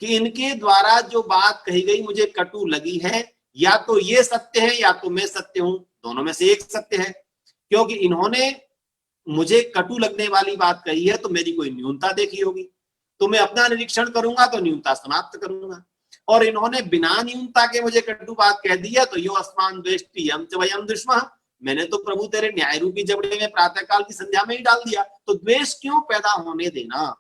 कि इनके द्वारा जो बात कही गई मुझे कटु लगी है, या तो ये सत्य है या तो मैं सत्य हूं, दोनों में से एक सत्य है। क्योंकि इन्होंने मुझे कटु लगने वाली बात कही है तो मेरी कोई न्यूनता देखी होगी, तो मैं अपना निरीक्षण करूंगा तो न्यूनता समाप्त करूंगा। और इन्होंने बिना न्यूनता के मुझे कटु बात कह दी है, तो यो अस्मान द्वेष्टि यम च वयम दुष्मः, मैंने तो प्रभु तेरे न्याय रूपी जबड़े में प्रातःकाल की संध्या में ही डाल दिया, तो द्वेष क्यों पैदा होने देना।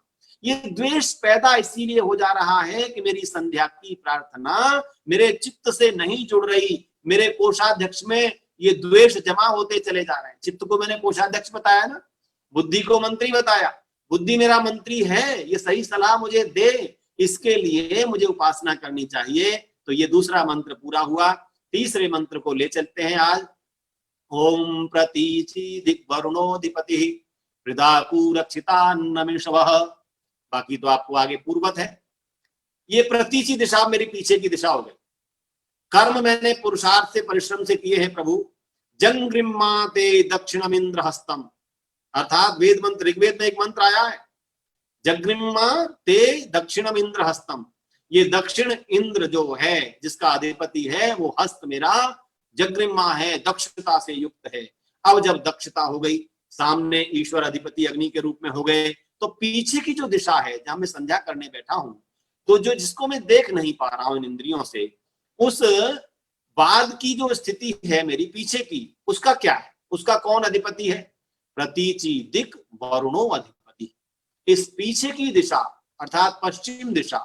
ये द्वेष पैदा इसीलिए हो जा रहा है कि मेरी संध्या की प्रार्थना मेरे चित्त से नहीं जुड़ रही, मेरे कोषाध्यक्ष में ये द्वेष जमा होते चले जा रहे हैं। चित्त को मैंने कोषाध्यक्ष बताया ना, बुद्धि को मंत्री बताया, बुद्धि मेरा मंत्री है, ये सही सलाह मुझे दे, इसके लिए मुझे उपासना करनी चाहिए। तो ये दूसरा मंत्र पूरा हुआ। तीसरे मंत्र को ले चलते हैं आज। ओम प्रतीचि दिग्वरुणोधिपति हृदाकू रक्षितान्नमिषवः, बाकी तो आपको आगे पूर्वत है। ये प्रतीचि दिशा मेरी पीछे की दिशा हो गई। कर्म मैंने पुरुषार्थ से परिश्रम से किए हैं प्रभु। जंग्रिम्मा ते दक्षिणम इंद्र हस्तम, अर्थात वेद मंत्र, ऋग्वेद में एक मंत्र आया है, जग्रिम्मा ते दक्षिणम इंद्र हस्तम। ये दक्षिण इंद्र जो है जिसका अधिपति है वो हस्त मेरा जग्रिम्मा है, दक्षता से युक्त है। अब जब दक्षता हो गई, सामने ईश्वर अधिपति अग्नि के रूप में हो गए, तो पीछे की जो दिशा है जहां मैं संध्या करने बैठा हूं, तो जो जिसको मैं देख नहीं पा रहा हूं इन इंद्रियों से, उस बाद की जो स्थिति है मेरी पीछे की, उसका क्या है, उसका कौन अधिपति है? प्रतीचि दिक वरुणो अधिपति। इस पीछे की दिशा अर्थात पश्चिम दिशा,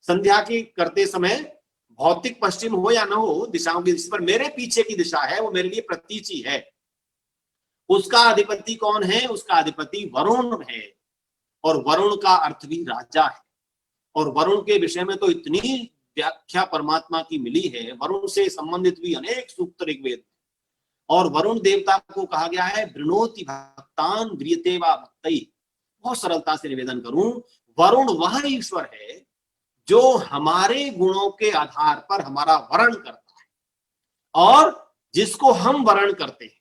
संध्या की करते समय भौतिक पश्चिम हो या न हो, दिशाओं की दिशा पर मेरे पीछे की दिशा है, वो मेरे लिए प्रतीचि है। उसका अधिपति कौन है? उसका अधिपति वरुण है, और वरुण का अर्थ भी राजा है। और वरुण के विषय में तो इतनी व्याख्या परमात्मा की मिली है, वरुण से संबंधित भी अनेक सूक्त ऋग्वेद। और वरुण देवता को कहा गया है वृणोति भक्तान व्रियते वा भक्तैः। बहुत सरलता से निवेदन करूं, वरुण वह ईश्वर है जो हमारे गुणों के आधार पर हमारा वर्ण करता है, और जिसको हम वर्ण करते हैं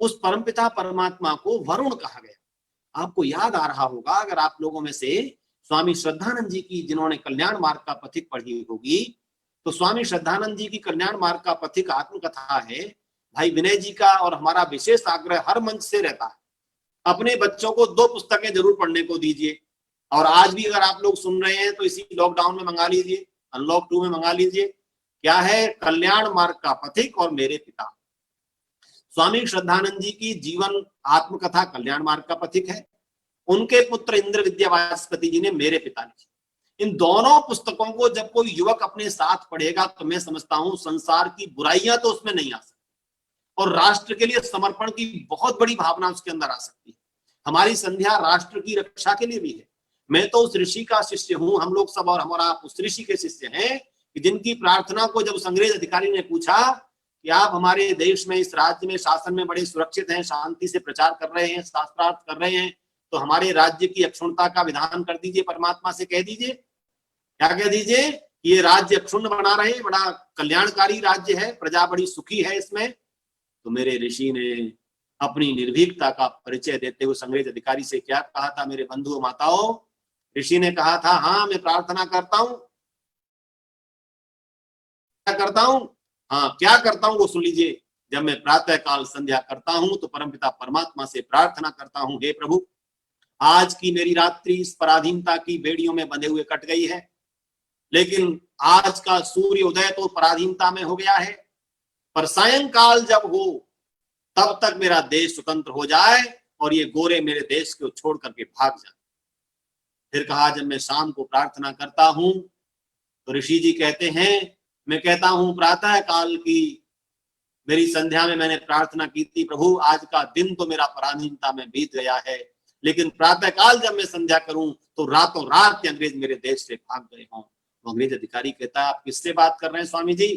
उस परमपिता परमात्मा को वरुण कहा गया। आपको याद आ रहा होगा, अगर आप लोगों में से स्वामी श्रद्धानंद जी की, जिन्होंने कल्याण मार्ग का पथिक पढ़ी होगी, तो स्वामी श्रद्धानंद जी की कल्याण मार्ग का पथिक आत्मकथा है। भाई विनय जी का और हमारा विशेष आग्रह हर मंच से रहता है, अपने बच्चों को 2 पुस्तकें जरूर पढ़ने को दीजिए। और आज भी अगर आप लोग सुन रहे हैं तो इसी लॉकडाउन में मंगा लीजिए, अनलॉक 2 में मंगा लीजिए। क्या है? कल्याण मार्ग का पथिक और मेरे पिता। स्वामी श्रद्धानंद जी की जीवन आत्मकथा कल्याण मार्ग का पथिक है। उनके पुत्र इंद्र विद्या वाचस्पति जी ने मेरे पिता लिखी। इन दोनों पुस्तकों को जब कोई युवक अपने साथ पढ़ेगा तो मैं समझता हूं संसार की बुराइयां तो उसमें नहीं आ सकती और राष्ट्र के लिए समर्पण की बहुत बड़ी भावना उसके अंदर आ सकती है। हमारी संध्या राष्ट्र की रक्षा के लिए भी है। मैं तो उस ऋषि का शिष्य हूं, हम लोग सब और हमारा उस ऋषि के शिष्य हैं कि जिनकी प्रार्थना को जब उस अंग्रेज अधिकारी ने पूछा कि आप हमारे देश में, इस राज्य में, शासन में बड़े सुरक्षित हैं, शांति से प्रचार कर रहे हैं, शास्त्रार्थ कर रहे हैं, तो हमारे राज्य की अक्षुण्णता का विधान कर दीजिए, परमात्मा से कह दीजिए। क्या कह दीजिए? ये राज्य अक्षुण्ण बना रहे, बड़ा कल्याणकारी राज्य है, प्रजा बड़ी सुखी है इसमें। तो मेरे ऋषि ने अपनी निर्भीकता का परिचय देते हुए अंग्रेज अधिकारी से क्या कहा था? मेरे बंधुओं माताओं, ऋषि ने कहा था, हाँ मैं प्रार्थना करता हूं। क्या करता हूं? हाँ, क्या करता हूं वो सुन लीजिए। जब मैं प्रातः काल संध्या करता हूं तो परमपिता परमात्मा से प्रार्थना करता हूं, हे प्रभु, आज की मेरी रात्रि इस पराधीनता की बेड़ियों में बंधे हुए कट गई है, लेकिन आज का सूर्य उदय तो पराधीनता में हो गया है, पर सायंकाल जब हो तब तक मेरा देश स्वतंत्र हो जाए और ये गोरे मेरे देश को छोड़ करके भाग जाए। फिर कहा, जब मैं शाम को प्रार्थना करता हूं तो ऋषि जी कहते हैं, मैं कहता हूं प्रातः काल की मेरी संध्या में मैंने प्रार्थना की थी, प्रभु आज का दिन तो मेरा पराधीनता में बीत गया है, लेकिन प्रातः काल जब मैं संध्या करूं तो रातों रात के अंग्रेज मेरे देश से भाग गए हों। तो अंग्रेज अधिकारी कहता है, आप किससे बात कर रहे हैं स्वामी जी?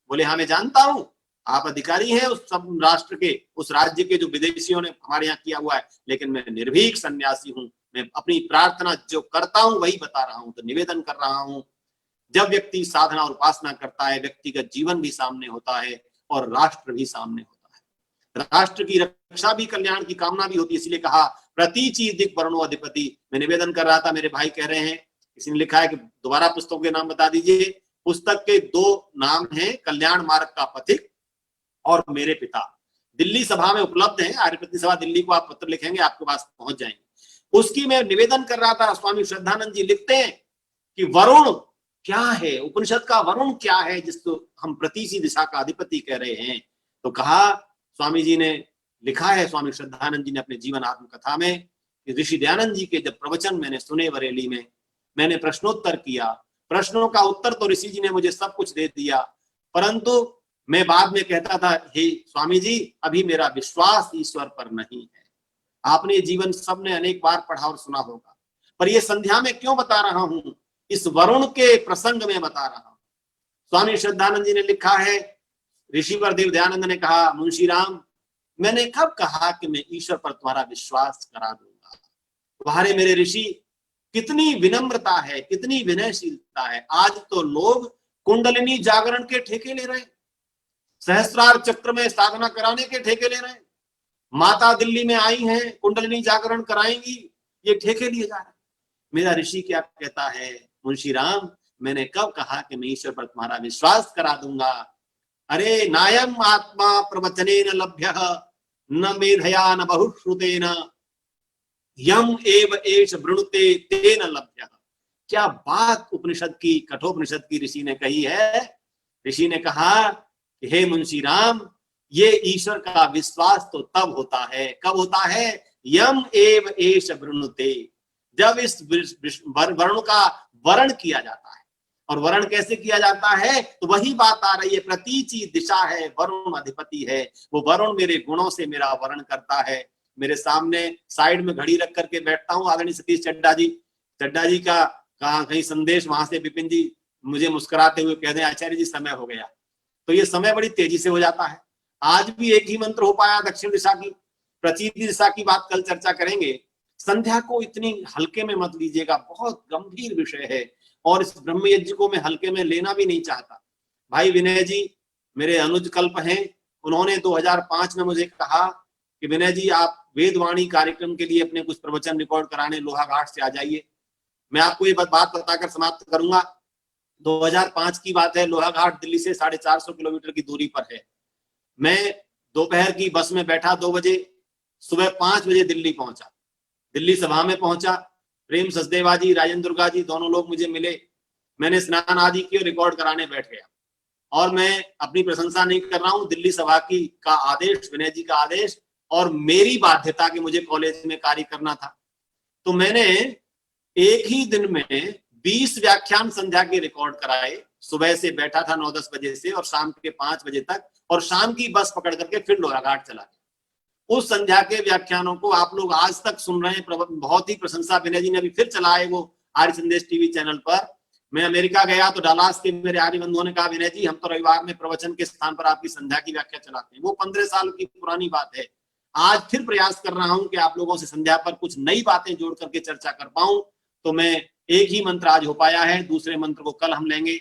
बोले, हाँ मैं जानता हूं, आप अधिकारी हैं उस सब राष्ट्र के, उस राज्य के जो विदेशियों ने हमारे यहाँ किया हुआ है, लेकिन मैं निर्भीक सन्यासी हूं, मैं अपनी प्रार्थना जो करता हूं वही बता रहा हूं, तो निवेदन कर रहा हूं। जब व्यक्ति साधना और उपासना करता है, व्यक्तिगत जीवन भी सामने होता है और राष्ट्र भी सामने होता है। राष्ट्र की रक्षा भी, कल्याण की कामना भी होती है। इसलिए कहा, प्रतीचि दिक वर्णो अधिपति। मैं निवेदन कर रहा था, मेरे भाई कह रहे हैं, किसी ने लिखा है कि दोबारा पुस्तकों के नाम बता दीजिए। पुस्तक के 2 नाम हैं, कल्याण मार्ग का पथिक और मेरे पिता। दिल्ली सभा में उपलब्ध है, आर्यप्रति सभा दिल्ली को आप पत्र लिखेंगे, आपके पास पहुंच जाएंगे। उसकी मैं निवेदन कर रहा था। स्वामी श्रद्धानंद जी लिखते हैं कि वरुण क्या है, उपनिषद का वरुण क्या है जिसको हम प्रतीची दिशा का अधिपति कह रहे हैं। तो कहा, स्वामी जी ने लिखा है, स्वामी श्रद्धानंद जी ने अपने जीवन आत्मकथा में, ऋषि दयानंद जी के जब प्रवचन मैंने सुने बरेली में, मैंने प्रश्नोत्तर किया, प्रश्नों का उत्तर तो ऋषि जी ने मुझे सब कुछ दे दिया, परंतु मैं बाद में कहता था, हे स्वामी जी, अभी मेरा विश्वास ईश्वर पर नहीं है। आपने जीवन सबने अनेक बार पढ़ा और सुना होगा, पर यह संध्या में क्यों बता रहा हूं? इस वरुण के प्रसंग में बता रहा हूं। स्वामी श्रद्धानंद जी ने लिखा है, ऋषिवर देव दयानंद ने कहा, मुंशी राम, मैंने कब कहा कि मैं ईश्वर पर तुम्हारा विश्वास करा दूंगा? तुम्हारे मेरे ऋषि, कितनी विनम्रता है, कितनी विनयशीलता है। आज तो लोग कुंडलिनी जागरण के ठेके ले रहे हैं, सहस्त्रार चक्र में साधना कराने के ठेके ले रहे हैं। माता दिल्ली में आई हैं, कुंडलिनी जागरण कराएंगी, ये ठेके लिए जा रहे हैं। मेरा ऋषि क्या कहता है, मुंशी राम, मैंने कब कहा कि मैं ईश्वर पर तुम्हारा विश्वास करा दूंगा? अरे नायम आत्मा प्रवचनेन लभ्यः न मेधया न बहुश्रुतेन यम एव एष वृणुते तेन लभ्यः। क्या बात उपनिषद की, कठोपनिषद की ऋषि ने कही है। ऋषि ने कहा कि हे मुंशी राम, ये ईश्वर का विश्वास तो तब होता है, कब होता है? यम एव एष वृणुते, जब इस वर्ण का वर्ण किया जाता है। और वर्ण कैसे किया जाता है? तो वही बात आ रही है, प्रतीची दिशा है, वरुण अधिपति है। वो वरुण मेरे गुणों से मेरा वर्ण करता है। मेरे सामने साइड में घड़ी रख करके बैठता हूँ आदरणीय सतीश चड्डा जी का कहीं संदेश, वहां से विपिन जी मुझे मुस्कुराते हुए कह दें, आचार्य जी समय हो गया। तो ये समय बड़ी तेजी से हो जाता है। आज भी एक ही मंत्र हो पाया दक्षिण दिशा की, प्रचीति दिशा की बात कल चर्चा करेंगे। संध्या को इतनी हल्के में मत लीजिएगा, बहुत गंभीर विषय है और इस ब्रह्म यज्ञ को मैं हल्के में लेना भी नहीं चाहता। भाई विनय जी मेरे अनुज कल्प हैं, उन्होंने 2005 में मुझे कहा कि विनय जी आप वेदवाणी कार्यक्रम के लिए अपने कुछ प्रवचन रिकॉर्ड कराने लोहाघाट से आ जाइए। मैं आपको ये बात बताकर समाप्त करूंगा। 2005 की बात है, लोहाघाट दिल्ली से 450 किलोमीटर की दूरी पर है। मैं दोपहर की बस में बैठा 2 बजे, सुबह 5 बजे दिल्ली पहुंचा, दिल्ली सभा में पहुंचा। प्रेम सचदेवा जी, राजेंद्र दुर्गा जी, दोनों लोग मुझे मिले। मैंने स्नान आदि की और रिकॉर्ड कराने बैठ गया। और मैं अपनी प्रशंसा नहीं कर रहा हूं, दिल्ली सभा की का आदेश, विनय जी का आदेश और मेरी बाध्यता कि मुझे कॉलेज में कार्य करना था। तो मैंने एक ही दिन में 20 व्याख्यान संध्या के रिकॉर्ड कराए। सुबह से बैठा था 9-10 बजे से और शाम के 5 बजे तक, और शाम की बस पकड़ करके फिर लोहाघाट चला गया। उस संध्या के व्याख्यानों को आप लोग आज तक सुन रहे हैं। बहुत ही प्रशंसा विनय जी ने अभी फिर चलाए वो आर्य संदेश टीवी चैनल पर। मैं अमेरिका गया तो डलास के मेरे आर्य बंधुओं ने कहा, विनय जी हम तो रविवार में प्रवचन के स्थान पर आपकी संध्या की व्याख्या चलाते हैं। वो 15 साल की पुरानी बात है। आज फिर प्रयास कर रहा हूं कि आप लोगों से संध्या पर कुछ नई बातें जोड़ करके चर्चा कर पाऊं। तो मैं एक ही मंत्र आज हो पाया है, दूसरे मंत्र को कल हम लेंगे।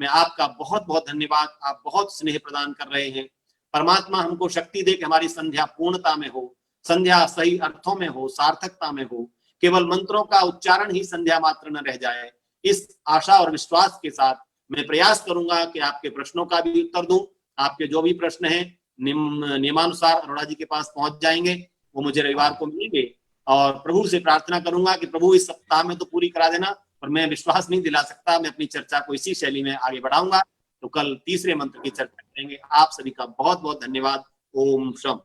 मैं आपका बहुत बहुत धन्यवाद, आप बहुत स्नेह प्रदान कर रहे हैं। परमात्मा हमको शक्ति दे कि हमारी संध्या पूर्णता में हो, संध्या सही अर्थों में हो, सार्थकता में हो, केवल मंत्रों का उच्चारण ही संध्या मात्र न रह जाए। इस आशा और विश्वास के साथ मैं प्रयास करूंगा कि आपके प्रश्नों का भी उत्तर दूं। आपके जो भी प्रश्न हैं नियमानुसार अरोड़ा जी के पास पहुंच जाएंगे, वो मुझे रविवार को मिलेंगे। और प्रभु से प्रार्थना करूंगा कि प्रभु इस सप्ताह में तो पूरी करा देना, और मैं विश्वास नहीं दिला सकता, मैं अपनी चर्चा को इसी शैली में आगे बढ़ाऊंगा। तो कल तीसरे मंत्र की चर्चा करेंगे। आप सभी का बहुत बहुत धन्यवाद। ओम शम।